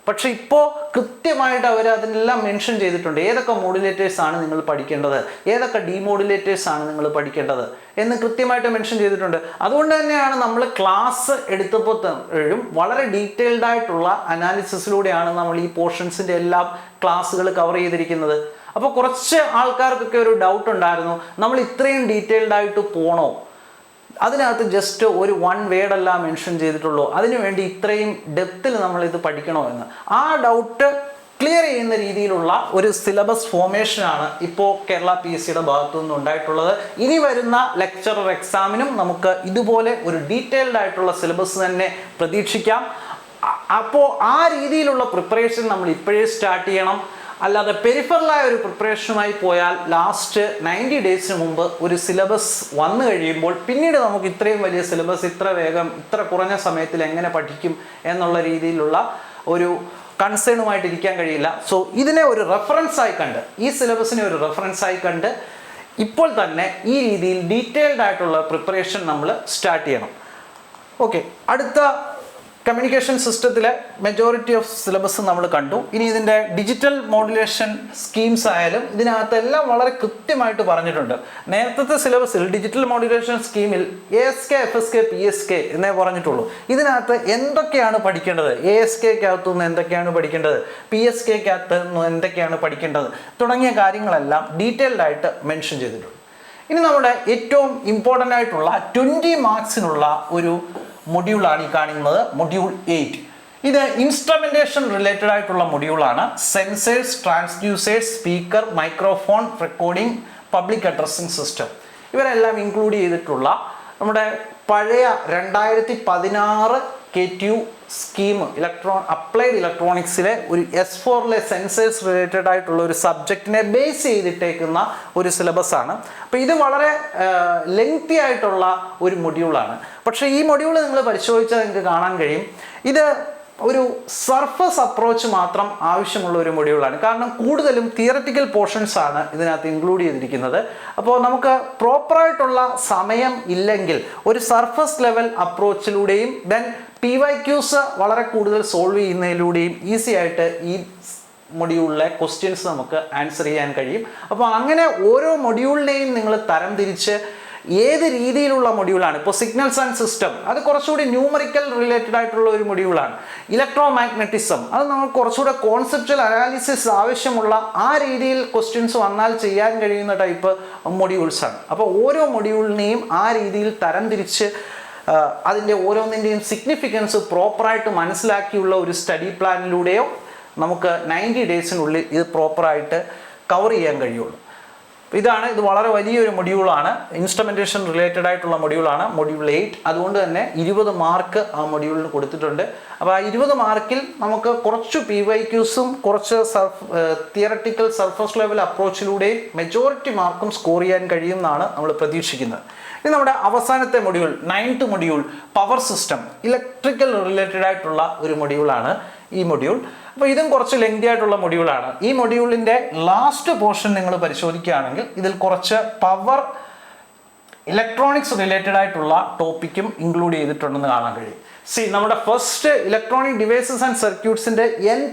പക്ഷെ ഇപ്പോൾ കൃത്യമായിട്ട് അവർ അതിനെല്ലാം മെൻഷൻ ചെയ്തിട്ടുണ്ട്. ഏതൊക്കെ മോഡുലേറ്റേഴ്സ് ആണ് നിങ്ങൾ പഠിക്കേണ്ടത്, ഏതൊക്കെ ഡീമോഡുലേറ്റേഴ്സ് ആണ് നിങ്ങൾ പഠിക്കേണ്ടത് എന്ന് കൃത്യമായിട്ട് മെൻഷൻ ചെയ്തിട്ടുണ്ട്. അതുകൊണ്ട് തന്നെയാണ് നമ്മൾ ക്ലാസ് എടുത്തപ്പോഴും വളരെ ഡീറ്റെയിൽഡ് ആയിട്ടുള്ള അനാലിസിസിലൂടെയാണ് നമ്മൾ ഈ പോർഷൻസിൻ്റെ എല്ലാം ക്ലാസ്സുകൾ കവർ ചെയ്തിരിക്കുന്നത്. അപ്പോൾ കുറച്ച് ആൾക്കാർക്കൊക്കെ ഒരു ഡൗട്ട് ഉണ്ടായിരുന്നു, നമ്മൾ ഇത്രയും ഡീറ്റെയിൽഡ് ആയിട്ട് പോകണോ, അതിനകത്ത് ജസ്റ്റ് ഒരു 1 വേർഡല്ല മെൻഷൻ ചെയ്തിട്ടുള്ളൂ, അതിനുവേണ്ടി ഇത്രയും ഡെപ്തിൽ നമ്മൾ ഇത് പഠിക്കണോ എന്ന്. ആ ഡൗട്ട് ക്ലിയർ ചെയ്യുന്ന രീതിയിലുള്ള ഒരു സിലബസ് ഫോർമേഷനാണ് ഇപ്പോൾ കേരള PSCയുടെ ഭാഗത്തു നിന്ന് ഉണ്ടായിട്ടുള്ളത്. ഇനി വരുന്ന ലെക്ചറർ എക്സാമിനും നമുക്ക് ഇതുപോലെ ഒരു ഡീറ്റെയിൽഡ് ആയിട്ടുള്ള സിലബസ് തന്നെ പ്രതീക്ഷിക്കാം. അപ്പോൾ ആ രീതിയിലുള്ള പ്രിപ്പറേഷൻ നമ്മൾ ഇപ്പോഴേ സ്റ്റാർട്ട് ചെയ്യണം. അല്ലാതെ പെരിഫറലായ ഒരു പ്രിപ്പറേഷനുമായി പോയാൽ ലാസ്റ്റ് 90 ഡേയ്സിന് മുമ്പ് ഒരു സിലബസ് വന്നു കഴിയുമ്പോൾ പിന്നീട് നമുക്ക് ഇത്രയും വലിയ സിലബസ് ഇത്ര വേഗം ഇത്ര കുറഞ്ഞ സമയത്തിൽ എങ്ങനെ പഠിക്കും എന്നുള്ള രീതിയിലുള്ള ഒരു കൺസേണുമായിട്ട് ഇരിക്കാൻ കഴിയില്ല. സോ ഇതിനെ ഒരു റെഫറൻസായി കണ്ട്, ഈ സിലബസിനെ ഒരു റെഫറൻസായി കണ്ട് ഇപ്പോൾ തന്നെ ഈ രീതിയിൽ ഡീറ്റെയിൽഡ് ആയിട്ടുള്ള പ്രിപ്പറേഷൻ നമ്മൾ സ്റ്റാർട്ട് ചെയ്യണം. ഓക്കെ, അടുത്ത കമ്മ്യൂണിക്കേഷൻ സിസ്റ്റത്തിലെ മെജോറിറ്റി ഓഫ് സിലബസ് നമ്മൾ കണ്ടു. ഇനി ഇതിൻ്റെ ഡിജിറ്റൽ മോഡുലേഷൻ സ്കീംസ് ആയാലും ഇതിനകത്തെല്ലാം വളരെ കൃത്യമായിട്ട് പറഞ്ഞിട്ടുണ്ട്. നേരത്തെ സിലബസിൽ ഡിജിറ്റൽ മോഡുലേഷൻ സ്കീമിൽ ASK, FSK, PSK എന്നേ പറഞ്ഞിട്ടുള്ളൂ. ഇതിനകത്ത് എന്തൊക്കെയാണ് പഠിക്കേണ്ടത്, ASKക്കകത്തുനിന്ന് എന്തൊക്കെയാണ് പഠിക്കേണ്ടത്, PSKക്കകത്ത് നിന്ന് എന്തൊക്കെയാണ് പഠിക്കേണ്ടത് തുടങ്ങിയ കാര്യങ്ങളെല്ലാം ഡീറ്റെയിൽഡ് ആയിട്ട് മെൻഷൻ ചെയ്തിട്ടുണ്ട്. ഇനി നമ്മുടെ ഏറ്റവും ഇമ്പോർട്ടൻ്റ് ആയിട്ടുള്ള 20 മാർക്സിനുള്ള ഒരു മൊഡ്യൂളാണ് ഈ കാണുന്നത്, മൊഡ്യൂൾ 8. ഇത് ഇൻസ്ട്രുമെന്റേഷൻ റിലേറ്റഡ് ആയിട്ടുള്ള മൊഡ്യൂളാണ്. Sensors, transducers, speaker, microphone, recording, public addressing system ഇവരെല്ലാം ഇൻക്ലൂഡ് ചെയ്തിട്ടുള്ള നമ്മുടെ പഴയ 2016 KTU സ്കീം അപ്ലൈഡ് ഇലക്ട്രോണിക്സിലെ ഒരു S4 സെൻസേഴ്സ് റിലേറ്റഡ് ആയിട്ടുള്ള ഒരു സബ്ജക്റ്റിനെ ബേസ് ചെയ്തിട്ടേക്കുന്ന ഒരു സിലബസ് ആണ്. അപ്പോൾ ഇത് വളരെ ലെങ്തി ആയിട്ടുള്ള ഒരു മൊഡ്യൂളാണ്. പക്ഷേ ഈ മൊഡ്യൂൾ നിങ്ങൾ പരിശോധിച്ചാൽ നിങ്ങൾക്ക് കാണാൻ കഴിയും ഇത് ഒരു സർഫസ് അപ്രോച്ച് മാത്രം ആവശ്യമുള്ള ഒരു മൊഡ്യൂളാണ്. കാരണം കൂടുതലും തിയററ്റിക്കൽ പോർഷൻസ് ആണ് ഇതിനകത്ത് ഇൻക്ലൂഡ് ചെയ്തിരിക്കുന്നത്. അപ്പോൾ നമുക്ക് പ്രോപ്പറായിട്ടുള്ള സമയം ഇല്ലെങ്കിൽ ഒരു സർഫസ് ലെവൽ അപ്രോച്ചിലൂടെയും ദെൻ PYQs വളരെ കൂടുതൽ സോൾവ് ചെയ്യുന്നതിലൂടെയും ഈസി ആയിട്ട് ഈ മൊഡ്യൂളിലെ ക്വസ്റ്റ്യൻസ് നമുക്ക് ആൻസർ ചെയ്യാൻ കഴിയും. അപ്പോൾ അങ്ങനെ ഓരോ മൊഡ്യൂളിനെയും നിങ്ങൾ തരം തിരിച്ച് ഏത് രീതിയിലുള്ള മൊഡ്യൂളാണ്, ഇപ്പോൾ സിഗ്നൽസ് ആൻഡ് സിസ്റ്റം അത് കുറച്ചുകൂടി ന്യൂമറിക്കൽ റിലേറ്റഡ് ആയിട്ടുള്ള ഒരു മൊഡ്യൂളാണ്. ഇലക്ട്രോ മാഗ്നറ്റിസം അത് നമുക്ക് കുറച്ചുകൂടെ കോൺസെപ്ച്വൽ അനാലിസിസ് ആവശ്യമുള്ള ആ രീതിയിൽ ക്വസ്റ്റ്യൻസ് വന്നാൽ ചെയ്യാൻ കഴിയുന്ന ടൈപ്പ് മൊഡ്യൂൾസാണ്. അപ്പോൾ ഓരോ മൊഡ്യൂളിനെയും ആ രീതിയിൽ തരം തിരിച്ച് അതിൻ്റെ ഓരോന്നിൻ്റെയും സിഗ്നിഫിക്കൻസ് പ്രോപ്പറായിട്ട് മനസ്സിലാക്കിയുള്ള ഒരു സ്റ്റഡി പ്ലാനിലൂടെയോ നമുക്ക് 90 ഡേയ്സിനുള്ളിൽ ഇത് പ്രോപ്പറായിട്ട് കവർ ചെയ്യാൻ കഴിയുള്ളൂ. ഇത് വളരെ വലിയൊരു മൊഡ്യൂളാണ്. ഇൻസ്ട്രുമെന്റേഷൻ റിലേറ്റഡ് ആയിട്ടുള്ള മൊഡ്യൂളാണ്, മൊഡ്യൂൾ 8. അതുകൊണ്ട് തന്നെ 20 മാർക്ക് ആ മൊഡ്യൂളിന് കൊടുത്തിട്ടുണ്ട്. അപ്പോൾ ആ 20 മാർക്കിൽ നമുക്ക് കുറച്ച് PYQസും കുറച്ച് തിയററ്റിക്കൽ സർഫസ് ലെവൽ അപ്രോച്ചിലൂടെയും മെജോറിറ്റി മാർക്കും സ്കോർ ചെയ്യാൻ കഴിയുമെന്നാണ് നമ്മൾ പ്രതീക്ഷിക്കുന്നത്. ഇനി നമ്മുടെ അവസാനത്തെ module 9th module power system, electrical related ആയിട്ടുള്ള ഒരു മൊഡ്യൂളാണ് ഈ മൊഡ്യൂൾ. അപ്പോൾ ഇതും കുറച്ച് ലെങ്തി ആയിട്ടുള്ള മൊഡ്യൂളാണ്. ഈ മൊഡ്യൂളിൻ്റെ ലാസ്റ്റ് പോർഷൻ നിങ്ങൾ പരിശോധിക്കുകയാണെങ്കിൽ ഇതിൽ കുറച്ച് പവർ ഇലക്ട്രോണിക്സ് റിലേറ്റഡ് ആയിട്ടുള്ള ടോപ്പിക്കും ഇൻക്ലൂഡ് ചെയ്തിട്ടുണ്ടെന്ന് കാണാൻ കഴിയും. നമ്മുടെ ഫസ്റ്റ് ഇലക്ട്രോണിക് ഡിവൈസസ് ആൻഡ് സർക്യൂട്ട്സിൻ്റെ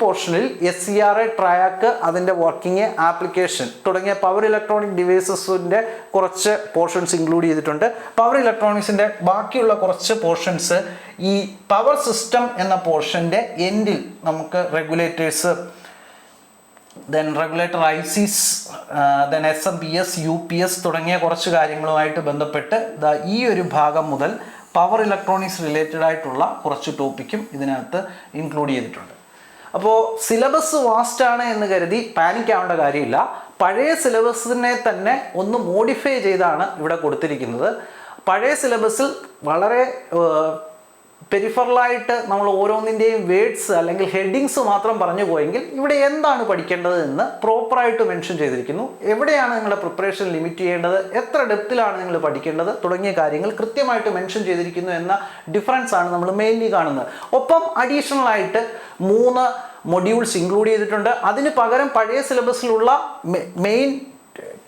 പോർഷനിൽ SCRA, ട്രയാക്ക്, അതിൻ്റെ വർക്കിംഗ്, ആപ്ലിക്കേഷൻ തുടങ്ങിയ പവർ ഇലക്ട്രോണിക് ഡിവൈസസിൻ്റെ കുറച്ച് പോർഷൻസ് ഇൻക്ലൂഡ് ചെയ്തിട്ടുണ്ട്. പവർ ഇലക്ട്രോണിക്സിൻ്റെ ബാക്കിയുള്ള കുറച്ച് പോർഷൻസ് ഈ പവർ സിസ്റ്റം എന്ന പോർഷൻ്റെ എൻഡിൽ നമുക്ക് regulators, regulator ICs, SMPS, UPS തുടങ്ങിയ കുറച്ച് കാര്യങ്ങളുമായിട്ട് ബന്ധപ്പെട്ട് ഈ ഒരു ഭാഗം മുതൽ പവർ ഇലക്ട്രോണിക്സ് റിലേറ്റഡ് ആയിട്ടുള്ള കുറച്ച് ടോപ്പിക്കും ഇതിനകത്ത് ഇൻക്ലൂഡ് ചെയ്തിട്ടുണ്ട്. അപ്പോൾ സിലബസ് വാസ്റ്റ് ആണ് എന്ന് കരുതി പാനിക് ആവേണ്ട കാര്യമില്ല. പഴയ സിലബസിനെ തന്നെ ഒന്ന് മോഡിഫൈ ചെയ്താണ് ഇവിടെ കൊടുത്തിരിക്കുന്നത്. പഴയ സിലബസിൽ വളരെ പെരിഫറലായിട്ട് നമ്മൾ ഓരോന്നിൻ്റെയും വേർഡ്സ് അല്ലെങ്കിൽ ഹെഡിങ്സ് മാത്രം പറഞ്ഞു പോയെങ്കിൽ ഇവിടെ എന്താണ് പഠിക്കേണ്ടത് എന്ന് പ്രോപ്പറായിട്ട് മെൻഷൻ ചെയ്തിരിക്കുന്നു. എവിടെയാണ് നിങ്ങളുടെ പ്രിപ്പറേഷൻ ലിമിറ്റ് ചെയ്യേണ്ടത്, എത്ര ഡെപ്തിലാണ് നിങ്ങൾ പഠിക്കേണ്ടത് തുടങ്ങിയ കാര്യങ്ങൾ കൃത്യമായിട്ട് മെൻഷൻ ചെയ്തിരിക്കുന്നു എന്ന ഡിഫറൻസ് ആണ് നമ്മൾ മെയിൻലി കാണുന്നത്. ഒപ്പം അഡീഷണൽ ആയിട്ട് 3 മൊഡ്യൂൾസ് ഇൻക്ലൂഡ് ചെയ്തിട്ടുണ്ട്. അതിന് പകരം പഴയ സിലബസിലുള്ള മെയിൻ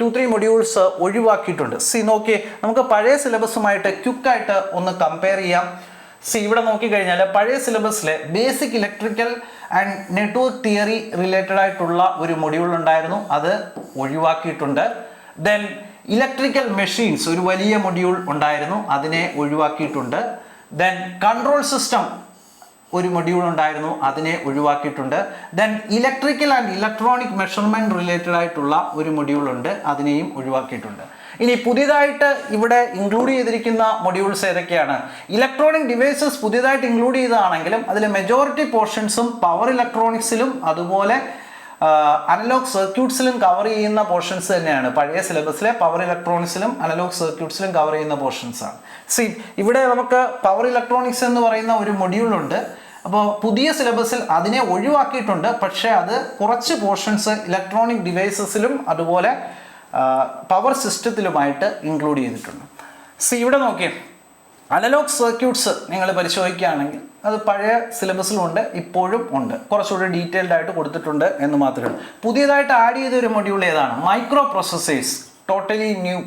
2-3 മൊഡ്യൂൾസ് ഒഴിവാക്കിയിട്ടുണ്ട്. നോക്കിയേ, നമുക്ക് പഴയ സിലബസുമായിട്ട് ക്വിക്കായിട്ട് ഒന്ന് കമ്പയർ ചെയ്യാം. ഇവിടെ നോക്കിക്കഴിഞ്ഞാൽ പഴയ സിലബസിലെ basic electrical and network theory related ആയിട്ടുള്ള ഒരു മൊഡ്യൂൾ ഉണ്ടായിരുന്നു, അത് ഒഴിവാക്കിയിട്ടുണ്ട്. ദെൻ ഇലക്ട്രിക്കൽ മെഷീൻസ് ഒരു വലിയ മൊഡ്യൂൾ ഉണ്ടായിരുന്നു, അതിനെ ഒഴിവാക്കിയിട്ടുണ്ട്. ദെൻ കൺട്രോൾ സിസ്റ്റം ഒരു മൊഡ്യൂൾ ഉണ്ടായിരുന്നു, അതിനെ ഒഴിവാക്കിയിട്ടുണ്ട്. Then electrical and electronic measurement related ആയിട്ടുള്ള ഒരു മൊഡ്യൂൾ ഉണ്ട്, അതിനെയും ഒഴിവാക്കിയിട്ടുണ്ട്. ഇനി പുതിയതായിട്ട് ഇവിടെ ഇൻക്ലൂഡ് ചെയ്തിരിക്കുന്ന മൊഡ്യൂൾസ് ഏതൊക്കെയാണ്? ഇലക്ട്രോണിക് ഡിവൈസസ് പുതിയതായിട്ട് ഇൻക്ലൂഡ് ചെയ്തതാണെങ്കിലും അതിലെ മെജോറിറ്റി പോർഷൻസും പവർ ഇലക്ട്രോണിക്സിലും അതുപോലെ അനലോഗ് സർക്യൂട്ട്സിലും കവർ ചെയ്യുന്ന പോർഷൻസ് തന്നെയാണ്. പഴയ സിലബസിലെ പവർ ഇലക്ട്രോണിക്സിലും അനലോഗ് സർക്യൂട്ട്സിലും കവർ ചെയ്യുന്ന പോർഷൻസ് ആണ്. ഇവിടെ നമുക്ക് പവർ ഇലക്ട്രോണിക്സ് എന്ന് പറയുന്ന ഒരു മൊഡ്യൂളുണ്ട്. അപ്പോൾ പുതിയ സിലബസിൽ അതിനെ ഒഴിവാക്കിയിട്ടുണ്ട്, പക്ഷേ അത് കുറച്ച് പോർഷൻസ് ഇലക്ട്രോണിക് ഡിവൈസസിലും അതുപോലെ പവർ സിസ്റ്റത്തിലുമായിട്ട് ഇൻക്ലൂഡ് ചെയ്തിട്ടുണ്ട്. ഇവിടെ നോക്കിയേ, അനലോഗ് സർക്യൂട്ട്സ് നിങ്ങൾ പരിശോധിക്കുകയാണെങ്കിൽ അത് പഴയ സിലബസിലുണ്ട്, ഇപ്പോഴും ഉണ്ട്, കുറച്ചുകൂടി ഡീറ്റെയിൽഡ് ആയിട്ട് കൊടുത്തിട്ടുണ്ട് എന്ന് മാത്രമേ ഉള്ളൂ. പുതിയതായിട്ട് ആഡ് ചെയ്ത ഒരു മൊഡ്യൂൾ ഏതാണ്? മൈക്രോ പ്രോസസ്സേഴ്സ്, ടോട്ടലി ന്യൂ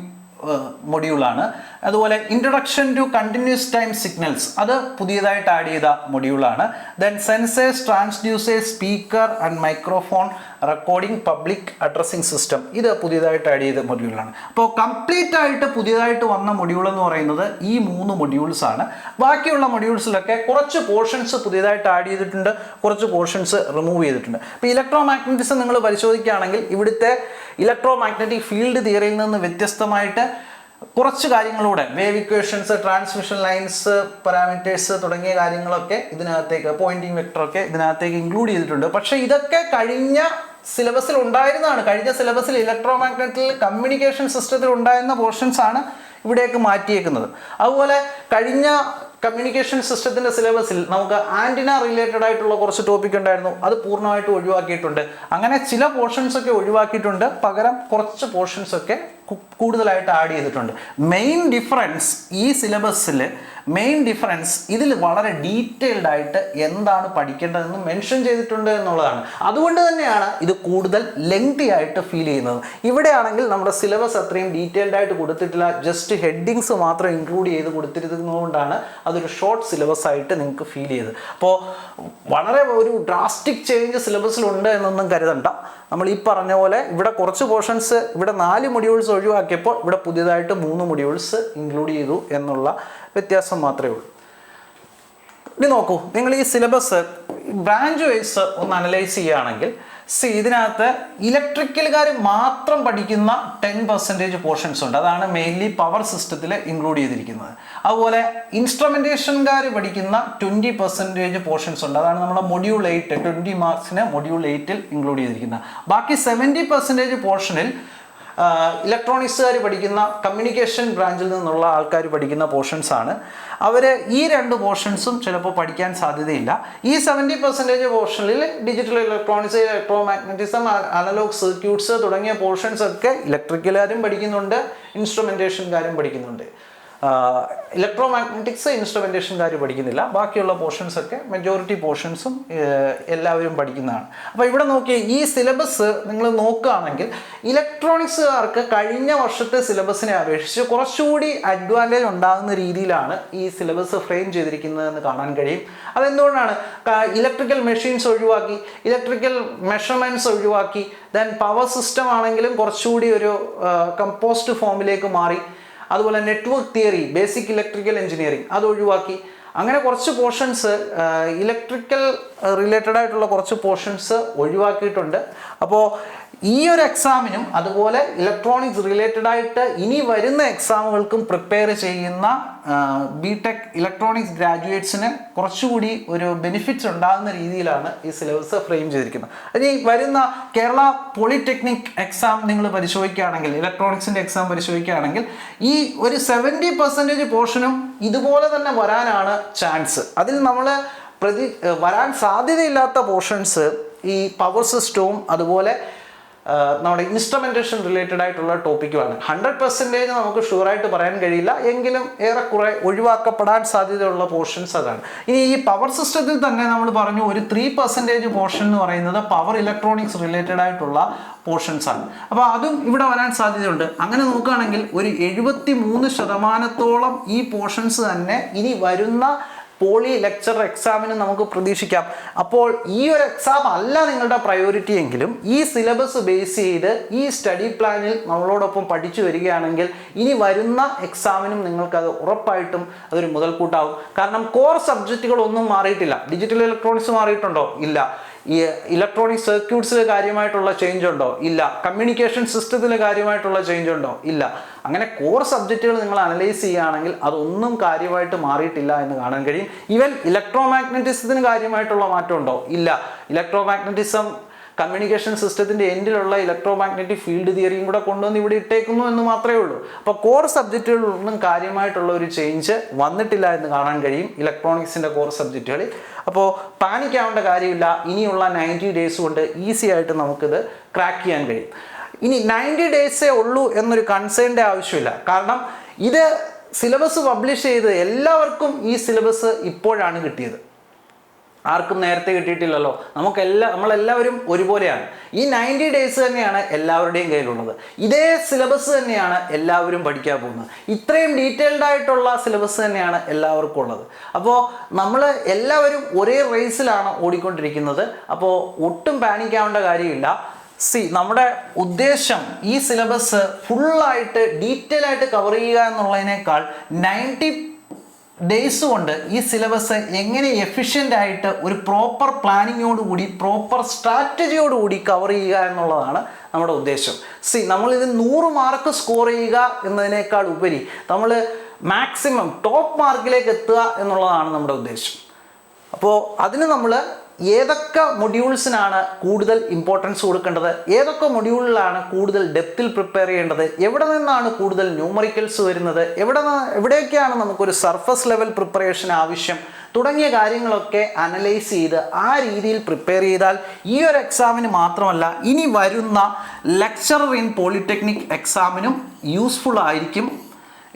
മൊഡ്യൂളാണ്. അതുപോലെ introduction to continuous time signals, അത് പുതിയതായിട്ട് ആഡ് ചെയ്ത മൊഡ്യൂളാണ്. Then sensors, transducers, speaker and microphone, recording, public addressing system, ഇത് പുതിയതായിട്ട് ആഡ് ചെയ്ത മൊഡ്യൂളാണ്. അപ്പോൾ കംപ്ലീറ്റ് ആയിട്ട് പുതിയതായിട്ട് വന്ന മൊഡ്യൂൾ എന്ന് പറയുന്നത് ഈ 3 മൊഡ്യൂൾസ് ആണ്. ബാക്കിയുള്ള മൊഡ്യൂൾസിലൊക്കെ കുറച്ച് പോർഷൻസ് പുതിയതായിട്ട് ആഡ് ചെയ്തിട്ടുണ്ട്, കുറച്ച് പോർഷൻസ് റിമൂവ് ചെയ്തിട്ടുണ്ട്. ഇപ്പോൾ ഇലക്ട്രോ മാഗ്നറ്റിസം നിങ്ങൾ പരിശോധിക്കുകയാണെങ്കിൽ ഇവിടുത്തെ ഇലക്ട്രോ മാഗ്നറ്റിക് ഫീൽഡ് തിയറിയിൽ നിന്ന് വ്യത്യസ്തമായിട്ട് കുറച്ച് കാര്യങ്ങളൂടെ, wave equations, transmission lines, parameters തുടങ്ങിയ കാര്യങ്ങളൊക്കെ ഇതിനകത്തേക്ക്, പോയിന്റിംഗ് വെക്ടറൊക്കെ ഇതിനകത്തേക്ക് ഇൻക്ലൂഡ് ചെയ്തിട്ടുണ്ട്. പക്ഷേ ഇതൊക്കെ കഴിഞ്ഞ സിലബസിൽ ഉണ്ടായിരുന്നതാണ്. കഴിഞ്ഞ സിലബസിൽ ഇലക്ട്രോ മാഗ്നറ്റിൽ കമ്മ്യൂണിക്കേഷൻ സിസ്റ്റത്തിൽ ഉണ്ടായിരുന്ന പോർഷൻസ് ആണ് ഇവിടേക്ക് മാറ്റിയേക്കുന്നത്. അതുപോലെ കഴിഞ്ഞ കമ്മ്യൂണിക്കേഷൻ സിസ്റ്റത്തിൻ്റെ സിലബസിൽ നമുക്ക് ആൻറ്റിന റിലേറ്റഡ് ആയിട്ടുള്ള കുറച്ച് ടോപ്പിക് ഉണ്ടായിരുന്നു, അത് പൂർണ്ണമായിട്ട് ഒഴിവാക്കിയിട്ടുണ്ട്. അങ്ങനെ ചില പോർഷൻസ് ഒക്കെ ഒഴിവാക്കിയിട്ടുണ്ട്, പകരം കുറച്ച് പോർഷൻസ് ഒക്കെ കൂടുതലായിട്ട് ആഡ് ചെയ്തിട്ടുണ്ട്. മെയിൻ ഡിഫറൻസ് ഈ സിലബസിൽ, മെയിൻ ഡിഫറൻസ് ഇതിൽ വളരെ ഡീറ്റെയിൽഡ് ആയിട്ട് എന്താണ് പഠിക്കേണ്ടതെന്ന് മെൻഷൻ ചെയ്തിട്ടുണ്ട് എന്നുള്ളതാണ്. അതുകൊണ്ട് തന്നെയാണ് ഇത് കൂടുതൽ ലെങ്തി ആയിട്ട് ഫീൽ ചെയ്യുന്നത്. ഇവിടെയാണെങ്കിൽ നമ്മുടെ സിലബസ് അത്രയും ഡീറ്റെയിൽഡ് ആയിട്ട് കൊടുത്തിട്ടില്ല, ജസ്റ്റ് ഹെഡിങ്സ് മാത്രം ഇൻക്ലൂഡ് ചെയ്ത് കൊടുത്തിരുന്നതുകൊണ്ടാണ് അതൊരു ഷോർട്ട് സിലബസ് ആയിട്ട് നിങ്ങൾക്ക് ഫീൽ ചെയ്തത്. അപ്പോൾ വളരെ ഒരു ഡ്രാസ്റ്റിക് ചേഞ്ച് സിലബസിലുണ്ട് എന്നൊന്നും കരുതണ്ട. നമ്മൾ ഈ പറഞ്ഞ പോലെ ഇവിടെ കുറച്ച് പോർഷൻസ്, ഇവിടെ 4 മൊഡ്യൂൾസ് ഒഴിവാക്കിയപ്പോൾ ഇവിടെ പുതിയതായിട്ട് 3 മൊഡ്യൂൾസ് ഇൻക്ലൂഡ് ചെയ്തു എന്നുള്ള വ്യത്യാസം മാത്രമേ ഉള്ളൂ. ഇനി നോക്കൂ, നിങ്ങൾ ഈ സിലബസ് ബ്രാഞ്ച് വൈസ് ഒന്ന് അനലൈസ് ചെയ്യുകയാണെങ്കിൽ, ഇതിനകത്ത് ഇലക്ട്രിക്കലുകാർ മാത്രം പഠിക്കുന്ന 10% പോർഷൻസ് ഉണ്ട്, അതാണ് മെയിൻലി പവർ സിസ്റ്റത്തിൽ ഇൻക്ലൂഡ് ചെയ്തിരിക്കുന്നത്. അതുപോലെ ഇൻസ്ട്രുമെൻറ്റേഷൻകാർ പഠിക്കുന്ന 20% പോർഷൻസ് ഉണ്ട്, അതാണ് നമ്മുടെ മൊഡ്യൂൾ 8, 20 മാർക്സിന് മൊഡ്യൂൾ 8-ൽ ഇൻക്ലൂഡ് ചെയ്തിരിക്കുന്നത്. ബാക്കി 70% പോർഷനിൽ ഇലക്ട്രോണിക്സുകാർ പഠിക്കുന്ന, കമ്മ്യൂണിക്കേഷൻ ബ്രാഞ്ചിൽ നിന്നുള്ള ആൾക്കാർ പഠിക്കുന്ന പോർഷൻസ് ആണ്. അവർ ഈ 2 പോർഷൻസും ചിലപ്പോൾ പഠിക്കാൻ സാധ്യതയില്ല. ഈ 70% പോർഷനിൽ digital electronics, electro magnetism, analog circuits തുടങ്ങിയ പോർഷൻസ് ഒക്കെ ഇലക്ട്രിക്കലുകാരും പഠിക്കുന്നുണ്ട്, ഇൻസ്ട്രുമെൻറ്റേഷൻകാരും പഠിക്കുന്നുണ്ട്. ഇലക്ട്രോ മാഗ്നറ്റിക്സ് ഇൻസ്ട്രുമെൻറ്റേഷൻകാർ പഠിക്കുന്നില്ല, ബാക്കിയുള്ള പോർഷൻസ് ഒക്കെ മെജോറിറ്റി പോർഷൻസും എല്ലാവരും പഠിക്കുന്നതാണ്. അപ്പോൾ ഇവിടെ നോക്കിയാൽ ഈ സിലബസ് നിങ്ങൾ നോക്കുകയാണെങ്കിൽ ഇലക്ട്രോണിക്സുകാർക്ക് കഴിഞ്ഞ വർഷത്തെ സിലബസിനെ അപേക്ഷിച്ച് കുറച്ചുകൂടി അഡ്വാൻറ്റേജ് ഉണ്ടാകുന്ന രീതിയിലാണ് ഈ സിലബസ് ഫ്രെയിം ചെയ്തിരിക്കുന്നതെന്ന് കാണാൻ കഴിയും. അതെന്തുകൊണ്ടാണ്? ഇലക്ട്രിക്കൽ മെഷീൻസ് ഒഴിവാക്കി, ഇലക്ട്രിക്കൽ മെഷർമെൻറ്റ്സ് ഒഴിവാക്കി, ദെൻ പവർ സിസ്റ്റം ആണെങ്കിലും കുറച്ചുകൂടി ഒരു കമ്പോസ്റ്റ് ഫോമിലേക്ക് മാറി. അതുപോലെ network theory, basic electrical engineering അത് ഒഴിവാക്കി. അങ്ങനെ കുറച്ച് പോർഷൻസ് ഇലക്ട്രിക്കൽ റിലേറ്റഡ് ആയിട്ടുള്ള കുറച്ച് പോർഷൻസ് ഒഴിവാക്കിയിട്ടുണ്ട്. അപ്പോൾ ഈ ഒരു എക്സാമിനും അതുപോലെ ഇലക്ട്രോണിക്സ് റിലേറ്റഡ് ആയിട്ട് ഇനി വരുന്ന എക്സാമുകൾക്കും പ്രിപ്പയർ ചെയ്യുന്ന ബിടെക് ഇലക്ട്രോണിക്സ് ഗ്രാജുവേറ്റ്സിന് കുറച്ചുകൂടി ഒരു ബെനിഫിറ്റ്സ് ഉണ്ടാകുന്ന രീതിയിലാണ് ഈ സിലബസ് ഫ്രെയിം ചെയ്തിരിക്കുന്നത്. ഇനി വരുന്ന കേരള പോളിടെക്നിക് എക്സാം നിങ്ങൾ പരിശോധിക്കുകയാണെങ്കിൽ, ഇലക്ട്രോണിക്സിൻ്റെ എക്സാം പരിശോധിക്കുകയാണെങ്കിൽ ഈ ഒരു 70% പോർഷനും ഇതുപോലെ തന്നെ വരാനാണ് ചാൻസ്. അതിൽ നമ്മൾ വരാൻ സാധ്യതയില്ലാത്ത പോർഷൻസ് ഈ പവർ സിസ്റ്റവും അതുപോലെ നമ്മുടെ ഇൻസ്ട്രുമെൻറ്റേഷൻ റിലേറ്റഡ് ആയിട്ടുള്ള ടോപ്പിക്കുമാണ്. 100% നമുക്ക് ഷുവറായിട്ട് പറയാൻ കഴിയില്ല, എങ്കിലും ഏറെക്കുറെ ഒഴിവാക്കപ്പെടാൻ സാധ്യതയുള്ള പോർഷൻസ് അതാണ്. ഇനി ഈ പവർ സിസ്റ്റത്തിൽ തന്നെ നമ്മൾ പറഞ്ഞു ഒരു 3% പോർഷൻ എന്ന് പറയുന്നത് പവർ ഇലക്ട്രോണിക്സ് റിലേറ്റഡ് ആയിട്ടുള്ള പോർഷൻസ് ആണ്. അപ്പോൾ അതും ഇവിടെ വരാൻ സാധ്യതയുണ്ട്. അങ്ങനെ നോക്കുകയാണെങ്കിൽ ഒരു 73% ഈ പോർഷൻസ് തന്നെ ഇനി വരുന്ന പോളി ലെക്ചർ എക്സാമിന് നമുക്ക് പ്രതീക്ഷിക്കാം. അപ്പോൾ ഈ ഒരു എക്സാം അല്ല നിങ്ങളുടെ പ്രയോറിറ്റി എങ്കിലും ഈ സിലബസ് ബേസ് ചെയ്ത് ഈ സ്റ്റഡി പ്ലാനിൽ നമ്മളോടൊപ്പം പഠിച്ചു വരികയാണെങ്കിൽ ഇനി വരുന്ന എക്സാമിനും നിങ്ങൾക്കത് ഉറപ്പായിട്ടും അതൊരു മുതൽക്കൂട്ടാവും. കാരണം കോർ സബ്ജക്റ്റുകളൊന്നും മാറിയിട്ടില്ല. ഡിജിറ്റൽ ഇലക്ട്രോണിക്സ് മാറിയിട്ടുണ്ടോ? ഇല്ല. ഈ ഇലക്ട്രോണിക് സർക്യൂട്ട്സിൽ കാര്യമായിട്ടുള്ള ചേഞ്ച് ഉണ്ടോ? ഇല്ല. കമ്മ്യൂണിക്കേഷൻ സിസ്റ്റത്തിൽ കാര്യമായിട്ടുള്ള ചേഞ്ച് ഉണ്ടോ? ഇല്ല. അങ്ങനെ കോർ സബ്ജക്റ്റുകൾ നിങ്ങൾ അനലൈസ് ചെയ്യുകയാണെങ്കിൽ അതൊന്നും കാര്യമായിട്ട് മാറിയിട്ടില്ല എന്ന് കാണാൻ കഴിയും. ഈവൻ ഇലക്ട്രോ മാഗ്നറ്റിസത്തിന് കാര്യമായിട്ടുള്ള മാറ്റം ഉണ്ടോ? ഇല്ല. ഇലക്ട്രോ മാഗ്നറ്റിസം കമ്മ്യൂണിക്കേഷൻ സിസ്റ്റത്തിൻ്റെ എൻഡിലുള്ള ഇലക്ട്രോ മാഗ്നറ്റിക് ഫീൽഡ് തിയറിയും കൂടെ കൊണ്ടുവന്ന് ഇവിടെ ഇട്ടേക്കുന്നു എന്ന് മാത്രമേ ഉള്ളൂ. അപ്പോൾ കോർ സബ്ജക്റ്റുകളിലൊന്നും കാര്യമായിട്ടുള്ള ഒരു ചേഞ്ച് വന്നിട്ടില്ല എന്ന് കാണാൻ കഴിയും ഇലക്ട്രോണിക്സിൻ്റെ കോർ സബ്ജക്റ്റുകളിൽ. അപ്പോൾ പാനിക് ആവേണ്ട കാര്യമില്ല. ഇനിയുള്ള 90 ഡേയ്സ് കൊണ്ട് ഈസി ആയിട്ട് നമുക്കിത് ക്രാക്ക് ചെയ്യാൻ കഴിയും. ഇനി 90 ഡേയ്സേ ഉള്ളൂ എന്നൊരു കൺസേണിൻ്റെ ആവശ്യമില്ല. കാരണം ഇത് സിലബസ് പബ്ലിഷ് ചെയ്ത് എല്ലാവർക്കും ഈ സിലബസ് ഇപ്പോഴാണ് കിട്ടിയത്, ആർക്കും നേരത്തെ കിട്ടിയിട്ടില്ലല്ലോ. നമ്മളെല്ലാവരും ഒരുപോലെയാണ്. ഈ 90 ഡേയ്സ് തന്നെയാണ് എല്ലാവരുടെയും കയ്യിലുള്ളത്. ഇതേ സിലബസ് തന്നെയാണ് എല്ലാവരും പഠിക്കാൻ പോകുന്നത്. ഇത്രയും ഡീറ്റെയിൽഡ് ആയിട്ടുള്ള സിലബസ് തന്നെയാണ് എല്ലാവർക്കും ഉള്ളത്. അപ്പോൾ നമ്മൾ എല്ലാവരും ഒരേ റേസിലാണ് ഓടിക്കൊണ്ടിരിക്കുന്നത്. അപ്പോൾ ഒട്ടും പാനിക് ആവേണ്ട കാര്യമില്ല. നമ്മുടെ ഉദ്ദേശം ഈ സിലബസ് ഫുള്ളായിട്ട് ഡീറ്റെയിൽ ആയിട്ട് കവർ ചെയ്യുക എന്നുള്ളതിനേക്കാൾ 90 ഡേയ്സ് കൊണ്ട് ഈ സിലബസ് എങ്ങനെ എഫിഷ്യൻ്റ് ആയിട്ട് ഒരു പ്രോപ്പർ പ്ലാനിങ്ങോടുകൂടി പ്രോപ്പർ സ്ട്രാറ്റജിയോടുകൂടി കവർ ചെയ്യുക എന്നുള്ളതാണ് നമ്മുടെ ഉദ്ദേശം. നമ്മളിത് 100 മാർക്ക് സ്കോർ ചെയ്യുക എന്നതിനേക്കാൾ ഉപരി നമ്മൾ മാക്സിമം ടോപ്പ് മാർക്കിലേക്ക് എത്തുക എന്നുള്ളതാണ് നമ്മുടെ ഉദ്ദേശം. അപ്പോൾ അതിന് നമ്മൾ ഏതൊക്കെ മൊഡ്യൂൾസിനാണ് കൂടുതൽ ഇമ്പോർട്ടൻസ് കൊടുക്കേണ്ടത്, ഏതൊക്കെ മൊഡ്യൂളിലാണ് കൂടുതൽ ഡെപ്തിൽ പ്രിപ്പയർ ചെയ്യേണ്ടത്, എവിടെ നിന്നാണ് കൂടുതൽ ന്യൂമറിക്കൽസ് വരുന്നത്, എവിടെയൊക്കെയാണ് നമുക്കൊരു സർഫസ് ലെവൽ പ്രിപ്പറേഷൻ ആവശ്യം തുടങ്ങിയ കാര്യങ്ങളൊക്കെ അനലൈസ് ചെയ്ത് ആ രീതിയിൽ പ്രിപ്പയർ ചെയ്താൽ ഈ ഒരു എക്സാമിന് മാത്രമല്ല ഇനി വരുന്ന ലെക്ചറർ ഇൻ പോളിടെക്നിക് എക്സാമിനും യൂസ്ഫുൾ ആയിരിക്കും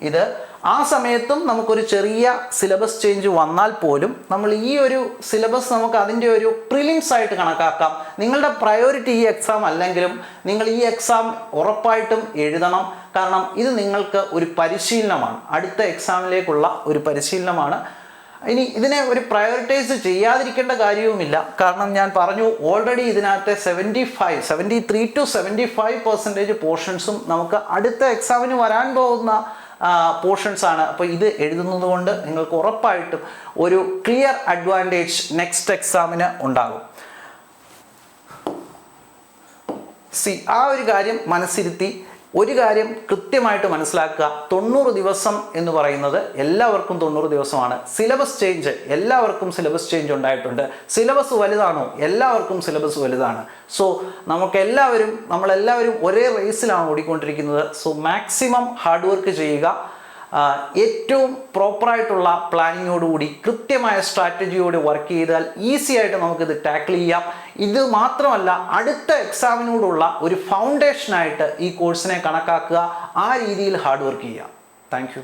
ഇത്. ആ സമയത്തും നമുക്കൊരു ചെറിയ സിലബസ് ചേഞ്ച് വന്നാൽ പോലും നമ്മൾ ഈ ഒരു സിലബസ് നമുക്ക് അതിൻ്റെ ഒരു പ്രിലിംസ് ആയിട്ട് കണക്കാക്കാം. നിങ്ങളുടെ പ്രയോറിറ്റി ഈ എക്സാം അല്ലെങ്കിലും നിങ്ങൾ ഈ എക്സാം ഉറപ്പായിട്ടും എഴുതണം. കാരണം ഇത് നിങ്ങൾക്ക് ഒരു പരിശീലനമാണ്, അടുത്ത എക്സാമിലേക്കുള്ള ഒരു പരിശീലനമാണ്. ഇനി ഇതിനെ ഒരു പ്രയോറിറ്റൈസ് ചെയ്യാതിരിക്കേണ്ട കാര്യവുമില്ല. കാരണം ഞാൻ പറഞ്ഞു ഓൾറെഡി ഇതിനകത്തെ 73 to 75% പോർഷൻസും നമുക്ക് അടുത്ത എക്സാമിന് വരാൻ പോകുന്ന പോർഷൻസ് ആണ്. അപ്പോൾ ഇത് എഴുതുന്നത് കൊണ്ട് നിങ്ങൾക്ക് ഉറപ്പായിട്ടും ഒരു ക്ലിയർ അഡ്വാൻറ്റേജ് നെക്സ്റ്റ് എക്സാമിന് ഉണ്ടാകും. ആ ഒരു കാര്യം മനസ്സിരുത്തി ഒരു കാര്യം കൃത്യമായിട്ട് മനസ്സിലാക്കുക. 90 ദിവസം എന്ന് പറയുന്നത് എല്ലാവർക്കും 90 ദിവസമാണ്. സിലബസ് ചേഞ്ച് എല്ലാവർക്കും സിലബസ് ചേഞ്ച് ഉണ്ടായിട്ടുണ്ട്. സിലബസ് വലുതാണോ? എല്ലാവർക്കും സിലബസ് വലുതാണ്. നമ്മളെല്ലാവരും ഒരേ റേസിലാണ് ഓടിക്കൊണ്ടിരിക്കുന്നത്. മാക്സിമം ഹാർഡ് വർക്ക് ചെയ്യുക. ഏറ്റവും പ്രോപ്പറായിട്ടുള്ള പ്ലാനിങ്ങോടുകൂടി കൃത്യമായ സ്ട്രാറ്റജിയോട് വർക്ക് ചെയ്താൽ ഈസി ആയിട്ട് നമുക്കിത് ടാക്കിൾ ചെയ്യാം. ഇത് മാത്രമല്ല അടുത്ത എക്സാമിനോടുള്ള ഒരു ഫൗണ്ടേഷനായിട്ട് ഈ കോഴ്സിനെ കണക്കാക്കുക. ആ രീതിയിൽ ഹാർഡ് വർക്ക് ചെയ്യുക. Thank you.